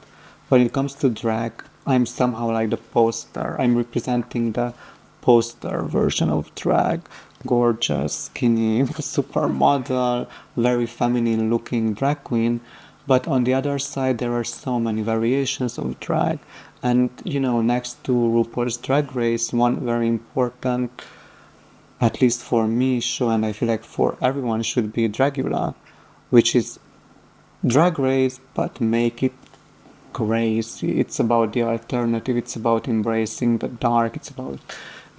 when it comes to drag, I'm somehow like the poster. I'm representing the poster version of drag. Gorgeous, skinny, supermodel, very feminine looking drag queen. But on the other side, there are so many variations of drag. And, next to RuPaul's Drag Race, one very important, at least for me, show, and I feel like for everyone, should be Dragula, which is Drag Race, but make it crazy. It's about the alternative, it's about embracing the dark, it's about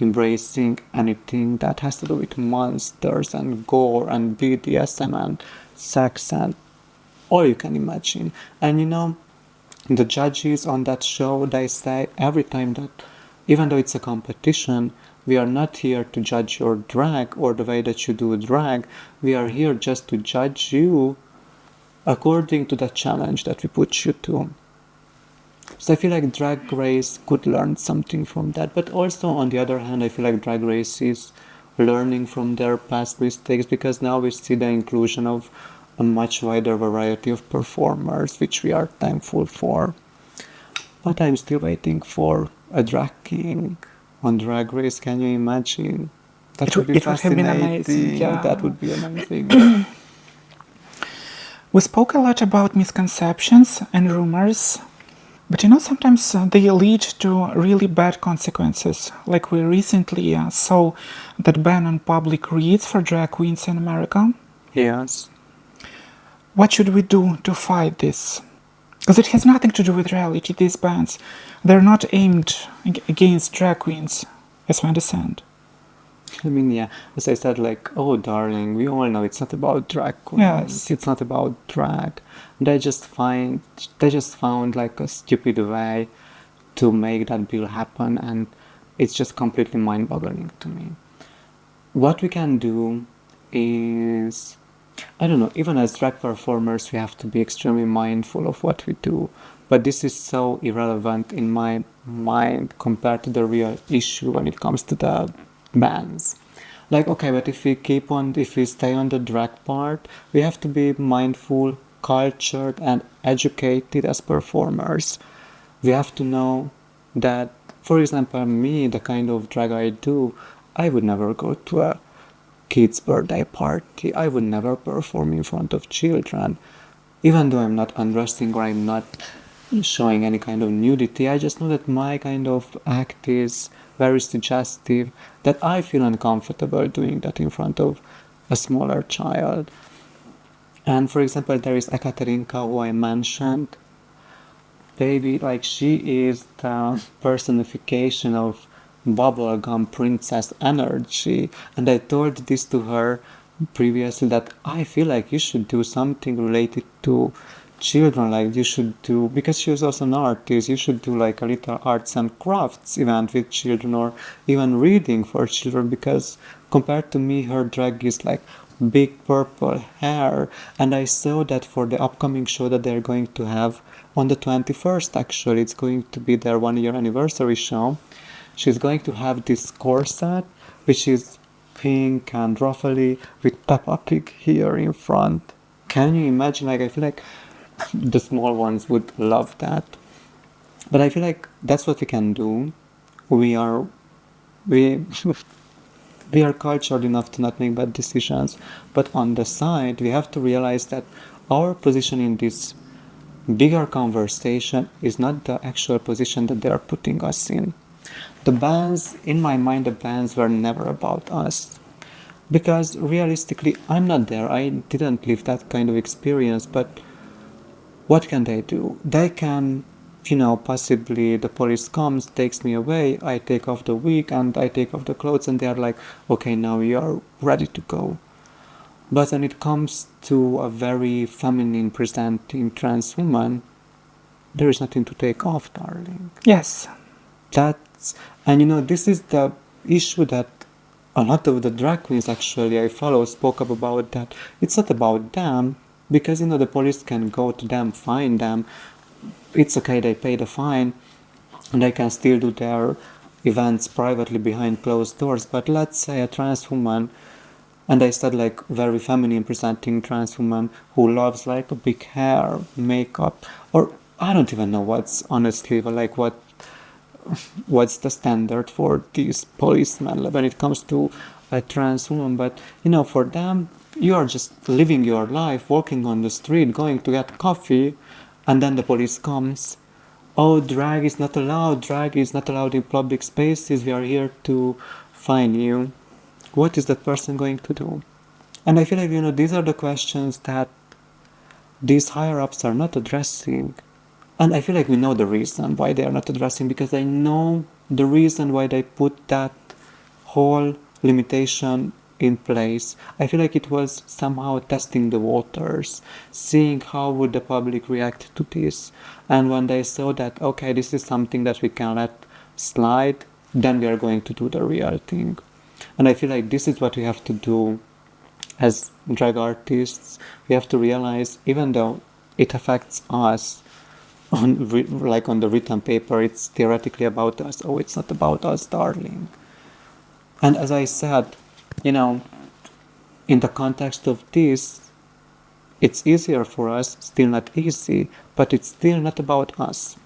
embracing anything that has to do with monsters and gore and BDSM and sex and all you can imagine. And the judges on that show, they say every time that even though it's a competition, we are not here to judge your drag or the way that you do drag. We are here just to judge you according to the challenge that we put you to. So I feel like Drag Race could learn something from that. But also, on the other hand, I feel like Drag Race is learning from their past mistakes, because now we see the inclusion of a much wider variety of performers, which we are thankful for. But I'm still waiting for a drag king on Drag Race. Can you imagine? That would be It would have been amazing, fascinating. yeah. That would be amazing. We spoke a lot about misconceptions and rumors, but sometimes they lead to really bad consequences. Like we recently saw that ban on public reads for drag queens in America. Yes. What should we do to fight this? Because it has nothing to do with reality, these bans. They're not aimed against drag queens, as we understand. I mean, yeah, as I said, like, oh, darling, we all know it's not about drag queens. Yes. It's not about drag. They just found like a stupid way to make that bill happen, and it's just completely mind-boggling to me. What we can do is, I don't know, even as drag performers, we have to be extremely mindful of what we do. But this is so irrelevant in my mind compared to the real issue when it comes to the bans. Like, okay, but if we stay on the drag part, we have to be mindful, cultured, and educated as performers. We have to know that, for example, me, the kind of drag I do, I would never go to a kid's birthday party. I would never perform in front of children. Even though I'm not undressing or I'm not showing any kind of nudity, I just know that my kind of act is very suggestive, that I feel uncomfortable doing that in front of a smaller child. And for example, there is Ekaterinka, who I mentioned. Baby, like, she is the personification of bubblegum princess energy. And I told this to her previously, that I feel like you should do something related to children, like you should do, because she was also an artist, you should do like a little arts and crafts event with children, or even reading for children, because compared to me, her drag is like big purple hair. And I saw that for the upcoming show that they're going to have on the 21st, actually, it's going to be their 1 year anniversary show. She's going to have this corset, which is pink and ruffly with Peppa Pig here in front. Can you imagine? Like, I feel like the small ones would love that. But I feel like that's what we can do. We are we we are cultured enough to not make bad decisions. But on the side, we have to realize that our position in this bigger conversation is not the actual position that they are putting us in. The bans, in my mind, the bans were never about us. Because realistically, I'm not there. I didn't live that kind of experience, but what can they do? They can, possibly the police comes, takes me away, I take off the wig and I take off the clothes, and they are like, okay, now you are ready to go. But when it comes to a very feminine presenting trans woman, there is nothing to take off, darling. Yes. And this is the issue that a lot of the drag queens actually I follow spoke up about, that it's not about them, because the police can go to them, find them, it's okay, they pay the fine, and they can still do their events privately behind closed doors. But let's say a trans woman, and I said like very feminine presenting trans woman who loves like a big hair, makeup, or I don't even know what's honestly like what's the standard for these policemen when it comes to a trans woman. But for them, you are just living your life, walking on the street, going to get coffee, and then the police comes. Oh, drag is not allowed in public spaces, we are here to fine you. What is that person going to do? And I feel like these are the questions that these higher ups are not addressing. And I feel like we know the reason why they are not addressing, because I know the reason why they put that whole limitation in place. I feel like it was somehow testing the waters, seeing how would the public react to this. And when they saw that, okay, this is something that we can let slide, then we are going to do the real thing. And I feel like this is what we have to do as drag artists. We have to realize, even though it affects us, on the written paper, it's theoretically about us. Oh, it's not about us, darling. And as I said, in the context of this, it's easier for us, still not easy, but it's still not about us.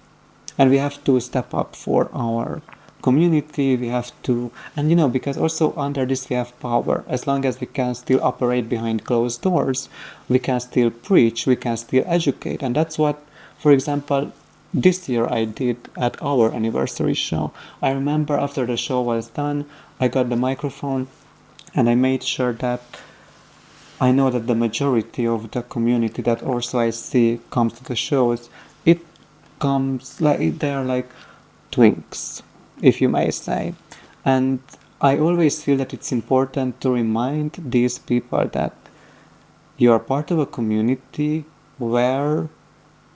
And we have to step up for our community. We have to, and because also under this we have power. As long as we can still operate behind closed doors, we can still preach, we can still educate. And that's what, for example, this year I did at our anniversary show. I remember after the show was done, I got the microphone and I made sure that I know that the majority of the community that also I see comes to the shows, it comes like they're like twinks, if you may say. And I always feel that it's important to remind these people that you are part of a community where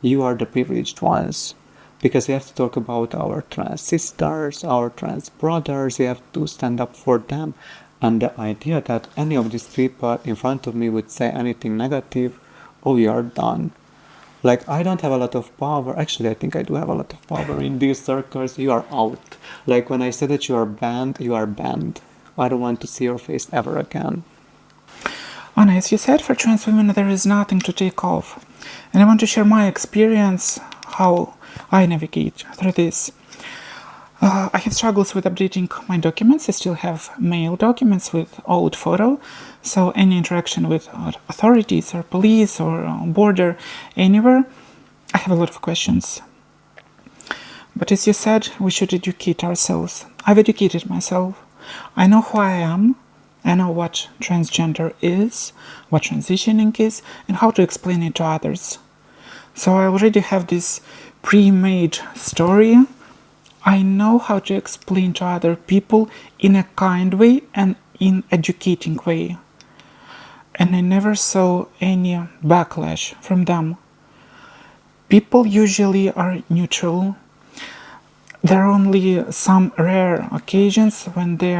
you are the privileged ones. Because we have to talk about our trans sisters, our trans brothers, we have to stand up for them. And the idea that any of these people in front of me would say anything negative, oh, we are done. Like, I don't have a lot of power. Actually, I think I do have a lot of power in these circles. You are out. Like, when I say that you are banned, you are banned. I don't want to see your face ever again. Anna, as you said, for trans women there is nothing to take off. And I want to share my experience, how I navigate through this. I have struggles with updating my documents. I still have mail documents with old photo, so any interaction with authorities or police or border, anywhere, I have a lot of questions. But as you said, we should educate ourselves. I've educated myself. I know who I am. I know what transgender is, what transitioning is, and how to explain it to others. So I already have this pre-made story. I know how to explain to other people in a kind way and in educating way. And I never saw any backlash from them. People usually are neutral. There are only some rare occasions when they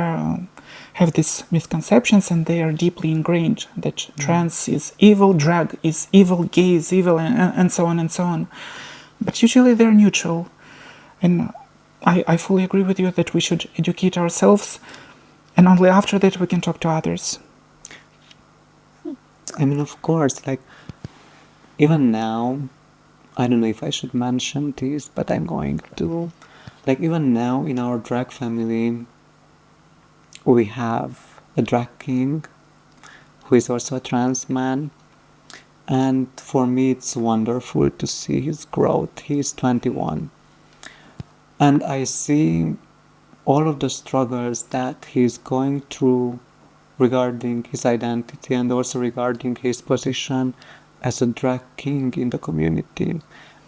have these misconceptions and they are deeply ingrained that trans is evil, drag is evil, gay is evil, and so on and so on. But usually they're neutral. And I fully agree with you that we should educate ourselves, and only after that we can talk to others. I mean, of course, like, even now, I don't know if I should mention this, but I'm going to. Like, even now in our drag family, we have a drag king who is also a trans man. And for me, it's wonderful to see his growth. He's 21. And I see all of the struggles that he's going through regarding his identity and also regarding his position as a drag king in the community.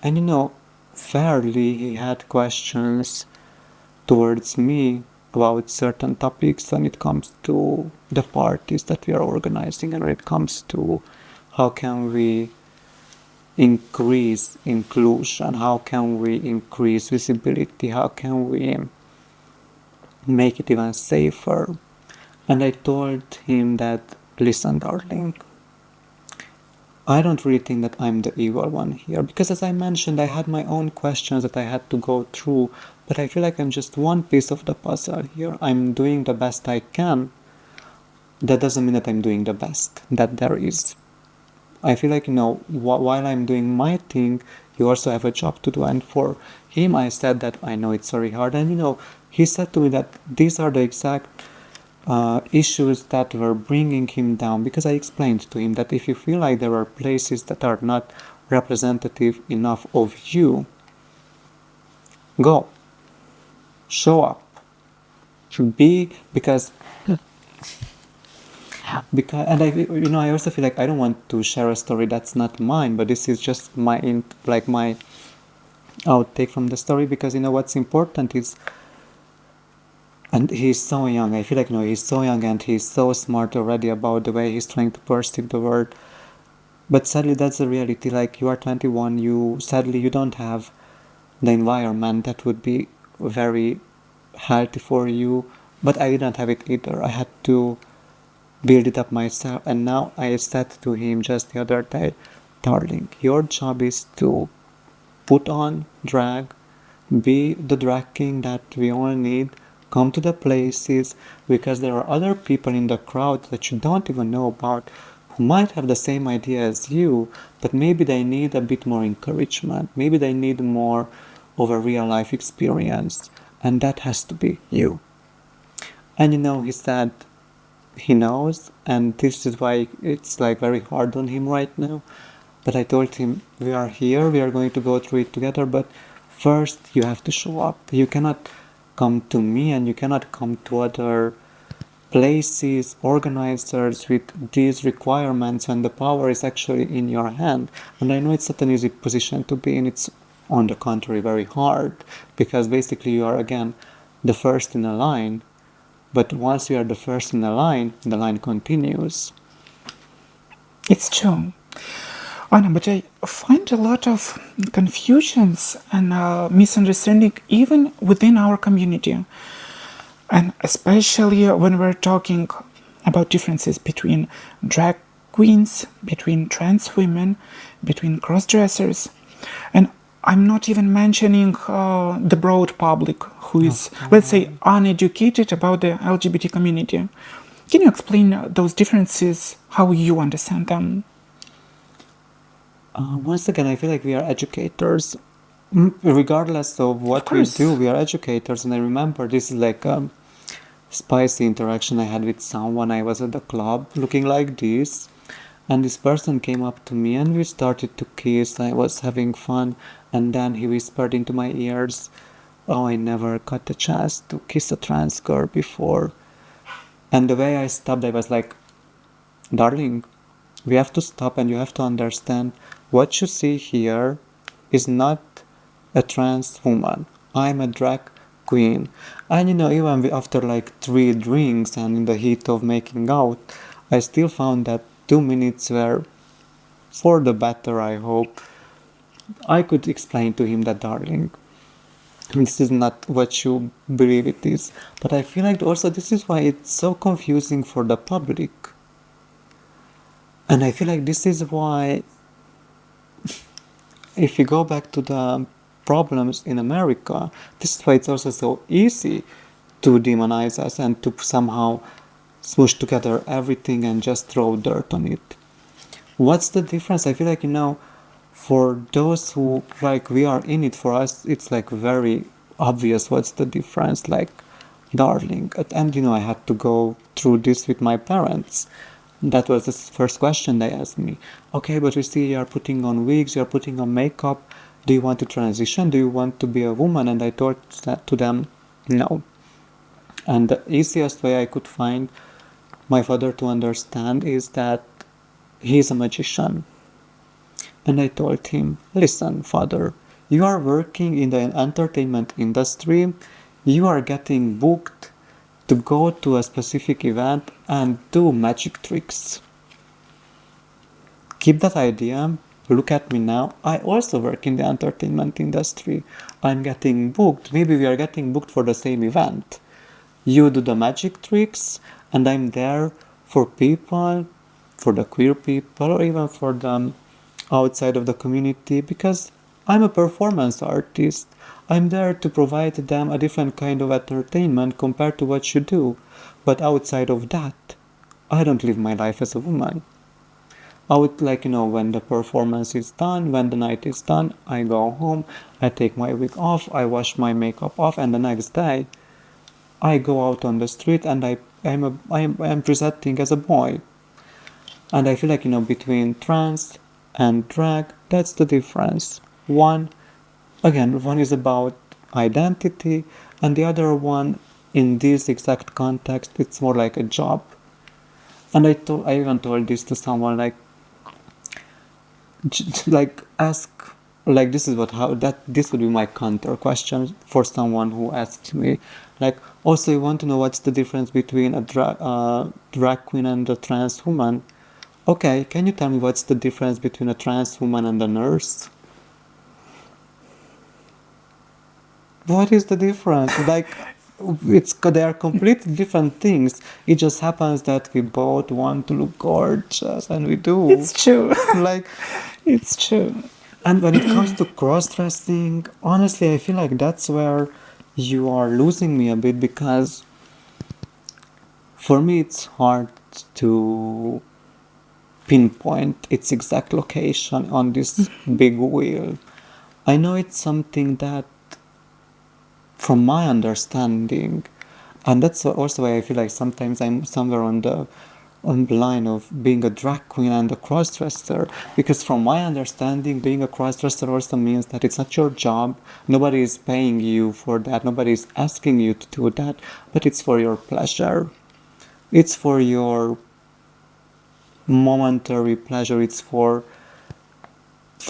And fairly he had questions towards me about certain topics when it comes to the parties that we are organizing and when it comes to how can we increase inclusion, how can we increase visibility, how can we make it even safer. And I told him that, listen, darling, I don't really think that I'm the evil one here, because as I mentioned, I had my own questions that I had to go through, but I feel like I'm just one piece of the puzzle here. I'm doing the best I can. That doesn't mean that I'm doing the best that there is. I feel like, while I'm doing my thing, you also have a job to do. And for him, I said that I know it's very hard. And, he said to me that these are the exact issues that were bringing him down, because I explained to him that if you feel like there are places that are not representative enough of you, go, show up, be, because and I also feel like I don't want to share a story that's not mine, but this is just my outtake from the story, because what's important is, and he's so young. I feel like he's so young and he's so smart already about the way he's trying to perceive the world. But sadly, that's the reality. Like, you are 21, you don't have the environment that would be very healthy for you. But I didn't have it either. I had to build it up myself. And now I said to him just the other day, darling, your job is to put on drag, be the drag king that we all need, come to the places, because there are other people in the crowd that you don't even know about who might have the same idea as you, but maybe they need a bit more encouragement, maybe they need more of a real life experience, and that has to be you. And he said he knows, and this is why it's like very hard on him right now. But I told him, we are here, we are going to go through it together, but first you have to show up. You cannot come to me and you cannot come to other places, organizers with these requirements when the power is actually in your hand. And I know it's not an easy position to be in. It's, on the contrary, very hard, because basically you are, again, the first in a line. But once you are the first in the line continues. It's true. Anna, but I find a lot of confusions and misunderstanding even within our community. And especially when we're talking about differences between drag queens, between trans women, between crossdressers. And I'm not even mentioning the broad public who is, let's say, uneducated about the LGBT community. Can you explain those differences, how you understand them? Once again, I feel like we are educators. Regardless of what we do, we are educators. And I remember this is like a spicy interaction I had with someone. I was at the club looking like this, and this person came up to me and we started to kiss. I was having fun, and then he whispered into my ears, oh, I never got the chance to kiss a trans girl before. And the way I stopped, I was like, darling, we have to stop, and you have to understand, what you see here is not a trans woman. I'm a drag queen. And even after like 3 drinks and in the heat of making out, I still found that 2 minutes were for the better, I hope. I could explain to him that, darling, this is not what you believe it is. But I feel like also this is why it's so confusing for the public. And I feel like this is why, if you go back to the problems in America, this is why it's also so easy to demonize us and to somehow smush together everything and just throw dirt on it. What's the difference? I feel like, for those who, like, we are in it, for us, it's like very obvious what's the difference, like, darling. And, I had to go through this with my parents. That was the first question they asked me. Okay, but we see you're putting on wigs, you're putting on makeup. Do you want to transition? Do you want to be a woman? And I told that to them, no. And the easiest way I could find my father to understand is that he's a magician. And I told him, listen, father, you are working in the entertainment industry, you are getting booked to go to a specific event and do magic tricks. Keep that idea. Look at me now. I also work in the entertainment industry. I'm getting booked. Maybe we are getting booked for the same event. You do the magic tricks, and I'm there for people, for the queer people, or even for the outside of the community, because I'm a performance artist. I'm there to provide them a different kind of entertainment compared to what you do. But outside of that, I don't live my life as a woman. I would like, when the performance is done, when the night is done, I go home, I take my wig off, I wash my makeup off, and the next day I go out on the street and I'm presenting as a boy. And I feel like, between trans and drag, that's the difference. One is about identity, and the other one, in this exact context, it's more like a job. And I even told this to someone, like ask, like this is what how that this would be my counter question for someone who asks me, like, also you want to know what's the difference between a drag queen and a trans woman. Okay, can you tell me what's the difference between a trans woman and a nurse? What is the difference? Like, they are completely different things. It just happens that we both want to look gorgeous, and we do. It's true. Like, It's true. and when it comes to cross-dressing, honestly, I feel like that's where you are losing me a bit, because for me it's hard to pinpoint its exact location on this big wheel. I know it's something that, from my understanding, and that's also why I feel like sometimes I'm somewhere on the line of being a drag queen and a crossdresser, because from my understanding, being a crossdresser also means that it's not your job, nobody is paying you for that, nobody is asking you to do that, but it's for your pleasure. It's for your momentary pleasure, it's for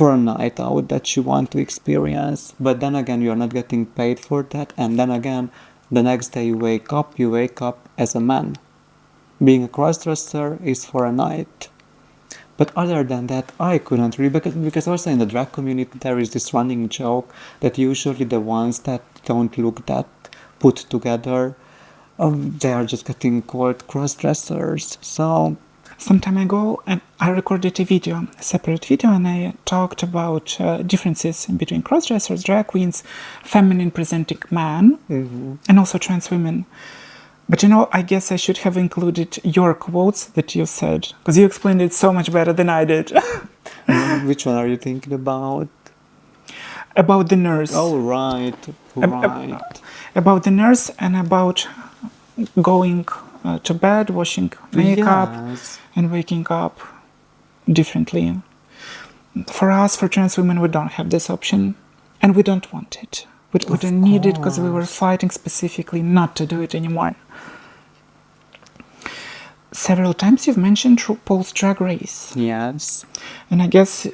a night out that you want to experience. But then again, you're not getting paid for that, and then again, the next day you wake up as a man. Being a crossdresser is for a night. But other than that, I couldn't really, because also in the drag community there is this running joke that usually the ones that don't look that put together, they are just getting called crossdressers. So Some time ago, and I recorded a separate video, and I talked about differences between crossdressers, drag queens, feminine presenting men, and also trans women. But I guess I should have included your quotes that you said, because you explained it so much better than I did. which one are you thinking about? About the nurse. Oh, right. About the nurse and about going to bed, washing makeup, Yes. and waking up differently. For us, for trans women, we don't have this option, and we don't want it. We don't need it because we were fighting specifically not to do it anymore. Several times you've mentioned RuPaul's Drag Race. Yes. And I guess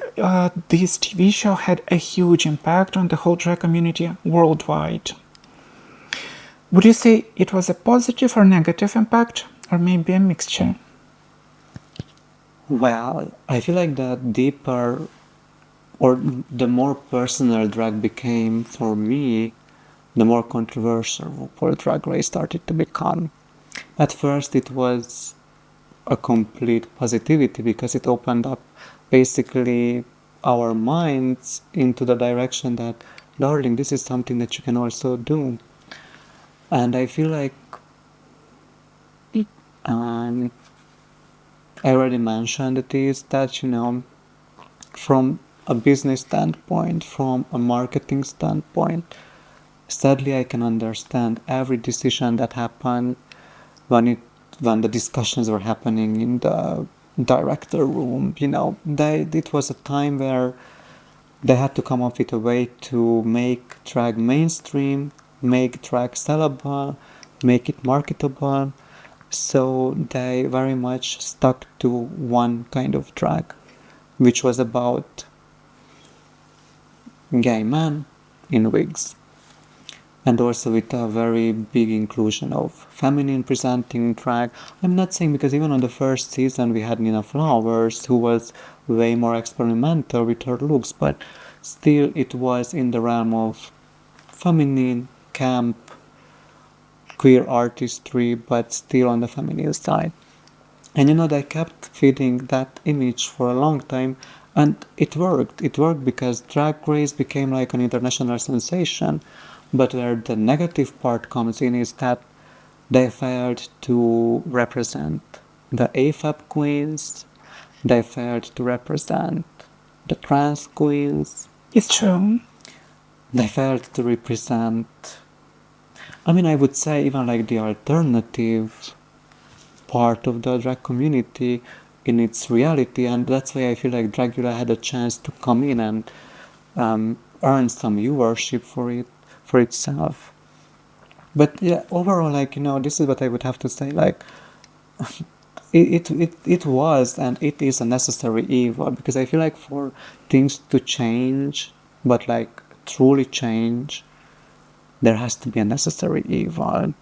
this TV show had a huge impact on the whole drag community worldwide. Would you say it was a positive or negative impact, or maybe a mixture? Well, I feel like the deeper or the more personal drag became for me, the more controversial RuPaul Drag Race started to become. At first, it was a complete positivity because it opened up basically our minds into the direction that, darling, this is something that you can also do. And I feel like I already mentioned it is that, from a business standpoint, from a marketing standpoint, sadly I can understand every decision that happened when the discussions were happening in the director room. It was a time where they had to come up with a way to make drag mainstream, make drag sellable, make it marketable, So they very much stuck to one kind of drag, which was about gay men in wigs, and also with a very big inclusion of feminine presenting drag. I'm not saying, because even on the first season we had Nina Flowers, who was way more experimental with her looks, but still it was in the realm of feminine, camp, queer artistry, but still on the feminine side. And they kept feeding that image for a long time, and it worked. It worked because Drag Race became like an international sensation. But where the negative part comes in is that they failed to represent the AFAB queens, they failed to represent the trans queens, It's true. they failed to represent, I would say, even like the alternative part of the drag community in its reality, and that's why I feel like Dragula had a chance to come in and earn some viewership for itself. But yeah, overall, this is what I would have to say. Like, it was and it is a necessary evil, because I feel like for things to change, but like truly change, there has to be a necessary evil.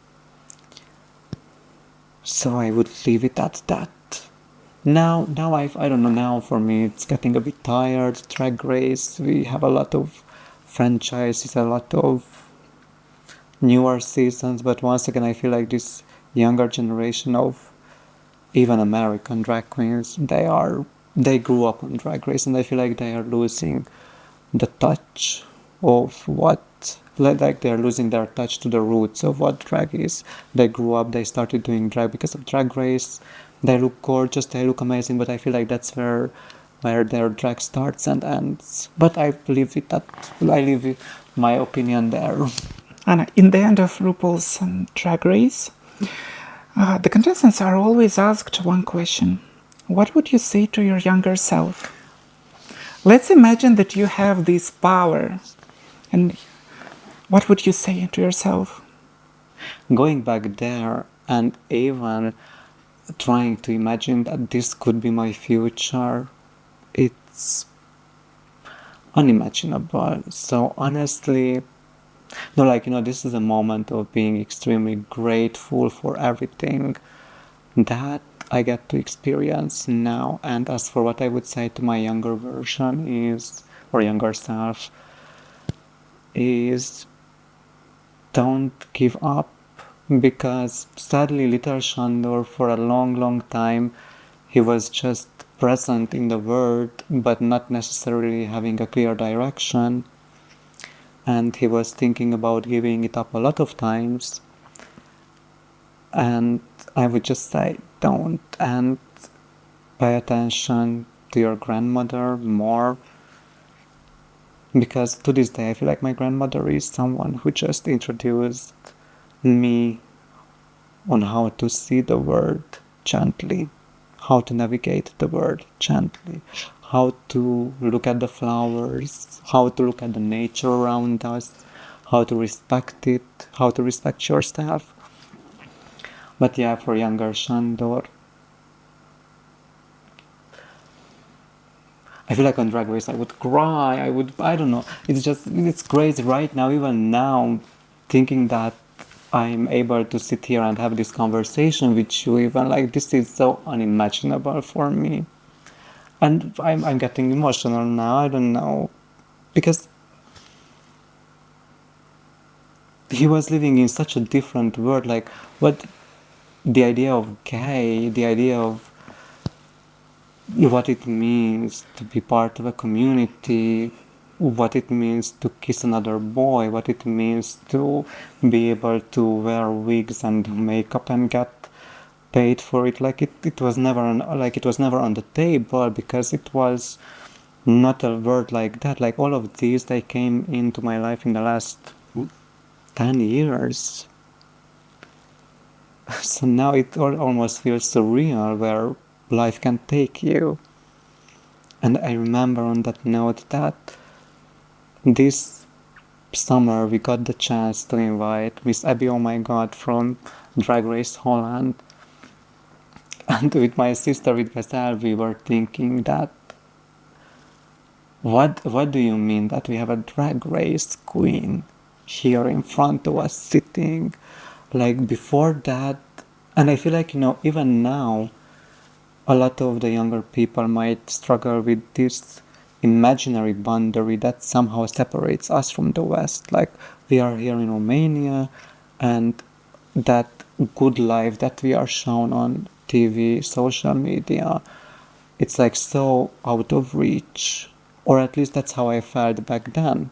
So I would leave it at that. Now I don't know. Now for me, it's getting a bit tired. Drag Race. We have a lot of franchises, a lot of newer seasons. But once again, I feel like this younger generation of even American drag queens, they grew up on Drag Race, and I feel like they are losing the touch of what, like they're losing their touch to the roots of what drag is. They grew up, they started doing drag because of Drag Race. They look gorgeous, they look amazing, but I feel like that's where their drag starts and ends. But I leave my opinion there. And in the end of RuPaul's Drag Race, the contestants are always asked one question. What would you say to your younger self? Let's imagine that you have this power, and what would you say to yourself? Going back there and even trying to imagine that this could be my future, it's unimaginable. So honestly, no, this is a moment of being extremely grateful for everything that I get to experience now. And as for what I would say to my younger version is, or younger self, is don't give up, because sadly little Shandor, for a long time, he was just present in the world but not necessarily having a clear direction, and he was thinking about giving it up a lot of times. And I would just say don't, and pay attention to your grandmother more, because to this day I feel like my grandmother is someone who just introduced me on how to see the world gently, how to navigate the world gently, how to look at the flowers, how to look at the nature around us, how to respect it, how to respect yourself. But yeah, for younger Shandor, I feel like on Drag Race I would cry, I don't know. It's crazy right now, even now, thinking that I'm able to sit here and have this conversation with you, even like this is so unimaginable for me. And I'm getting emotional now, I don't know. Because he was living in such a different world, like what the idea of gay, the idea of what it means to be part of a community, what it means to kiss another boy, what it means to be able to wear wigs and makeup and get paid for it. Like it was never on the table, because it was not a word like that. Like all of these, they came into my life in the last 10 years. So now it almost feels surreal where life can take you. And I remember on that note that this summer we got the chance to invite Miss Abby, oh my god, from Drag Race Holland. And with my sister, with Gazelle, we were thinking that what do you mean that we have a drag race queen here in front of us sitting? Like before that, and I feel like, even now, a lot of the younger people might struggle with this imaginary boundary that somehow separates us from the West. Like we are here in Romania, and that good life that we are shown on TV, social media, it's like so out of reach. Or at least that's how I felt back then.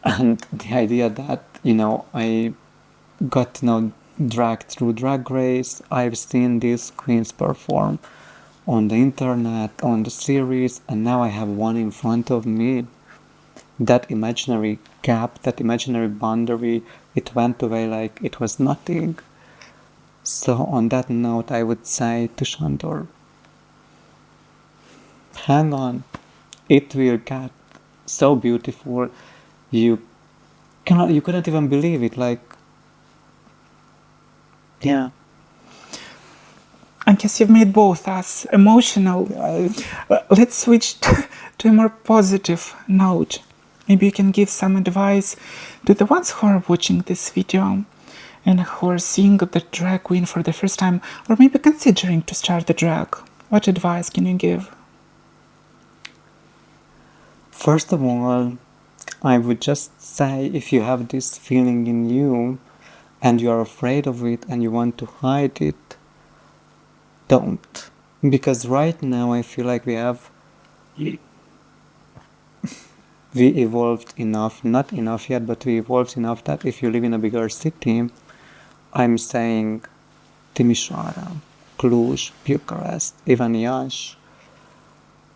And the idea that, I got, dragged through Drag Race, I've seen these queens perform on the internet, on the series, and now I have one in front of me. That imaginary gap, that imaginary boundary, it went away like it was nothing. So on that note, I would say to Shandor, hang on, it will get so beautiful. You you couldn't even believe it. Like, yeah. I guess you've made both us emotional. Let's switch to a more positive note. Maybe you can give some advice to the ones who are watching this video and who are seeing the drag queen for the first time, or maybe considering to start the drag. What advice can you give? First of all, I would just say, if you have this feeling in you and you are afraid of it and you want to hide it, don't. Because right now I feel like we evolved enough, not enough yet, but we evolved enough that if you live in a bigger city, I'm saying Timisoara, Cluj, Bucharest, even Iași,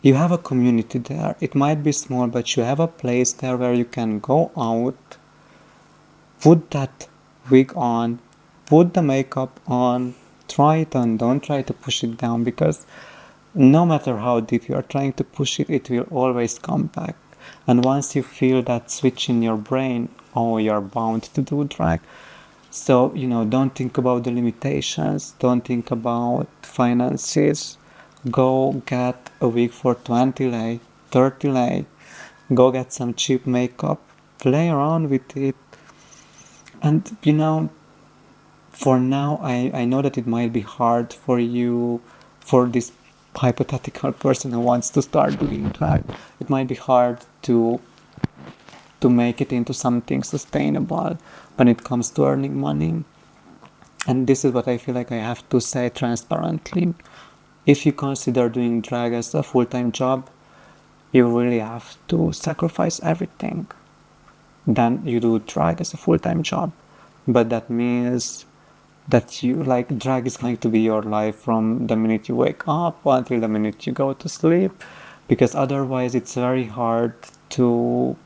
you have a community there. It might be small, but you have a place there where you can go out, put that wig on, put the makeup on, try it on, don't try to push it down, because no matter how deep you are trying to push it, it will always come back. And once you feel that switch in your brain, oh, you're bound to do drag. So, don't think about the limitations, don't think about finances. Go get a wig for 20 lei, 30 lei. Go get some cheap makeup, play around with it. And, for now, I know that it might be hard for you, for this hypothetical person who wants to start doing drag. It might be hard to make it into something sustainable when it comes to earning money. And this is what I feel like I have to say transparently. If you consider doing drag as a full-time job, you really have to sacrifice everything. Then you do drag as a full-time job. But that means that drag is going to be your life from the minute you wake up until the minute you go to sleep, because otherwise it's very hard to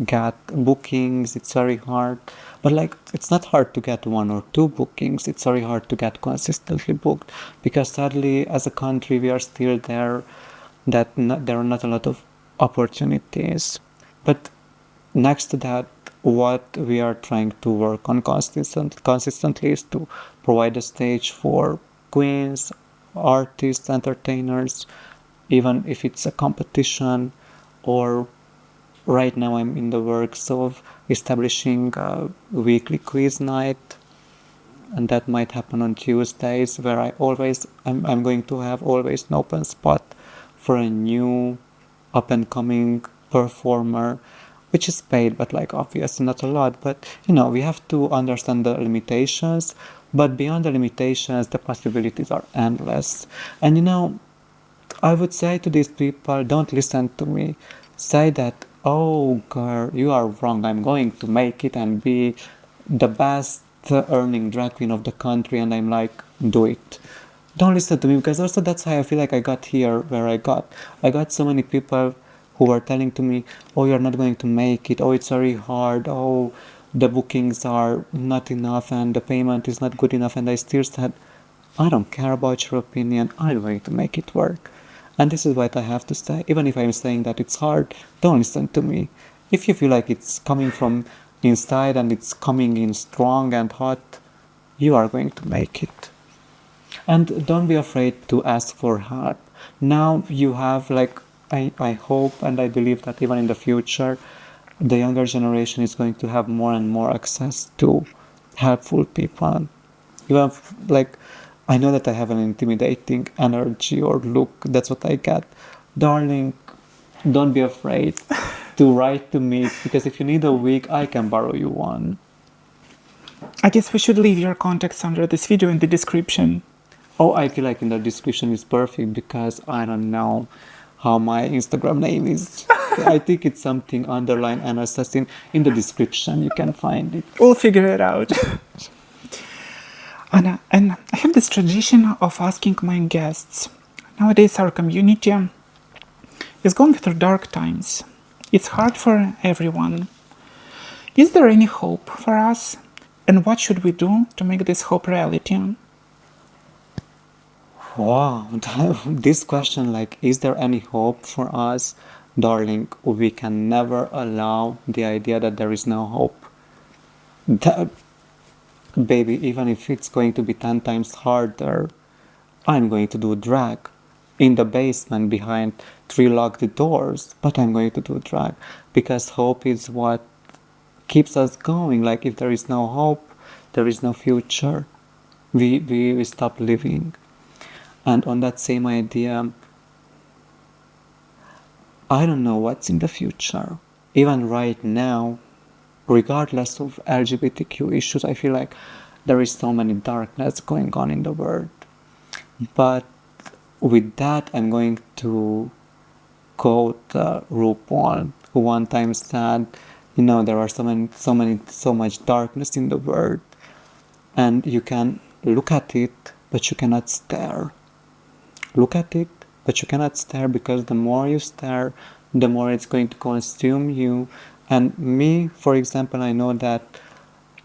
get bookings. It's very hard, but it's not hard to get one or two bookings. It's very hard to get consistently booked, because sadly as a country we are still there that there are not a lot of opportunities. But next to that, what we are trying to work on consistently is to provide a stage for queens, artists, entertainers, even if it's a competition. Or right now I'm in the works of establishing a weekly quiz night, and that might happen on Tuesdays, where I'm going to have always an open spot for a new up and coming performer, which is paid, but obviously not a lot. But we have to understand the limitations, but beyond the limitations, the possibilities are endless. And I would say to these people, don't listen to me. Say that, oh girl, you are wrong, I'm going to make it and be the best earning drag queen of the country. And I'm like, do it. Don't listen to me, because also that's how I feel like I got here where I got so many people who were telling to me, oh, you're not going to make it, oh, it's very hard, oh, the bookings are not enough and the payment is not good enough. And I still said, I don't care about your opinion, I'm going to make it work. And this is what I have to say. Even if I'm saying that it's hard, don't listen to me. If you feel like it's coming from inside and it's coming in strong and hot, you are going to make it. And don't be afraid to ask for help. Now you have like I hope and I believe that even in the future the younger generation is going to have more and more access to helpful people. Even like I know that I have an intimidating energy or look, that's what I get. Darling, don't be afraid to write to me, because if you need a wig, I can borrow you one. I guess we should leave your contacts under this video in the description. Oh, I feel like in the description is perfect because I don't know how my Instagram name is. I think it's something underline and assassin. In the description, you can find it. We'll figure it out. And I have this tradition of asking my guests. Nowadays, our community is going through dark times. It's hard for everyone. Is there any hope for us? And what should we do to make this hope reality? Wow, this question, like, is there any hope for us? Darling, we can never allow the idea that there is no hope. That, baby, even if it's going to be 10 times harder, I'm going to do drag in the basement behind 3 locked doors, but I'm going to do drag because hope is what keeps us going. Like, if there is no hope, there is no future. We stop living. And on that same idea, I don't know what's in the future. Even right now, regardless of LGBTQ issues, I feel like there is so many darkness going on in the world. But with that, I'm going to quote RuPaul, who one time said, there are so much darkness in the world, and you can look at it, but you cannot stare. Look at it, but you cannot stare, because the more you stare, the more it's going to consume you. And me, for example, I know that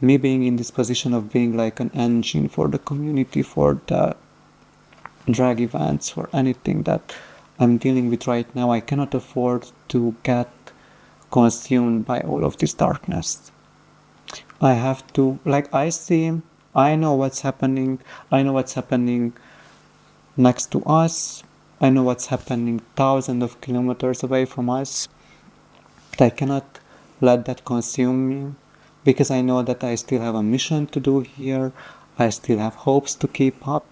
me being in this position of being like an engine for the community, for the drag events, for anything that I'm dealing with right now, I cannot afford to get consumed by all of this darkness. I have to, I know what's happening. I know what's happening next to us. I know what's happening thousands of kilometers away from us. But I cannot let that consume me, because I know that I still have a mission to do here. I still have hopes to keep up.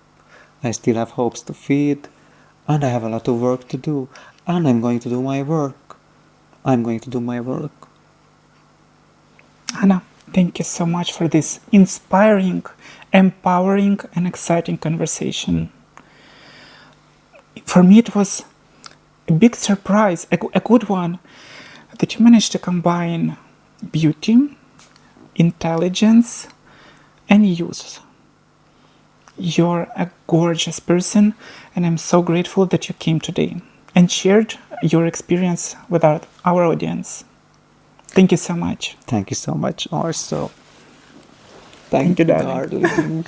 I still have hopes to feed. And I have a lot of work to do. And I'm going to do my work. I'm going to do my work. Anna, thank you so much for this inspiring, empowering, and exciting conversation. For me, it was a big surprise, a good one, that you managed to combine beauty, intelligence, and youth. You're a gorgeous person, and I'm so grateful that you came today and shared your experience with our audience. Thank you so much. Thank you so much also. Thank you, darling. darling.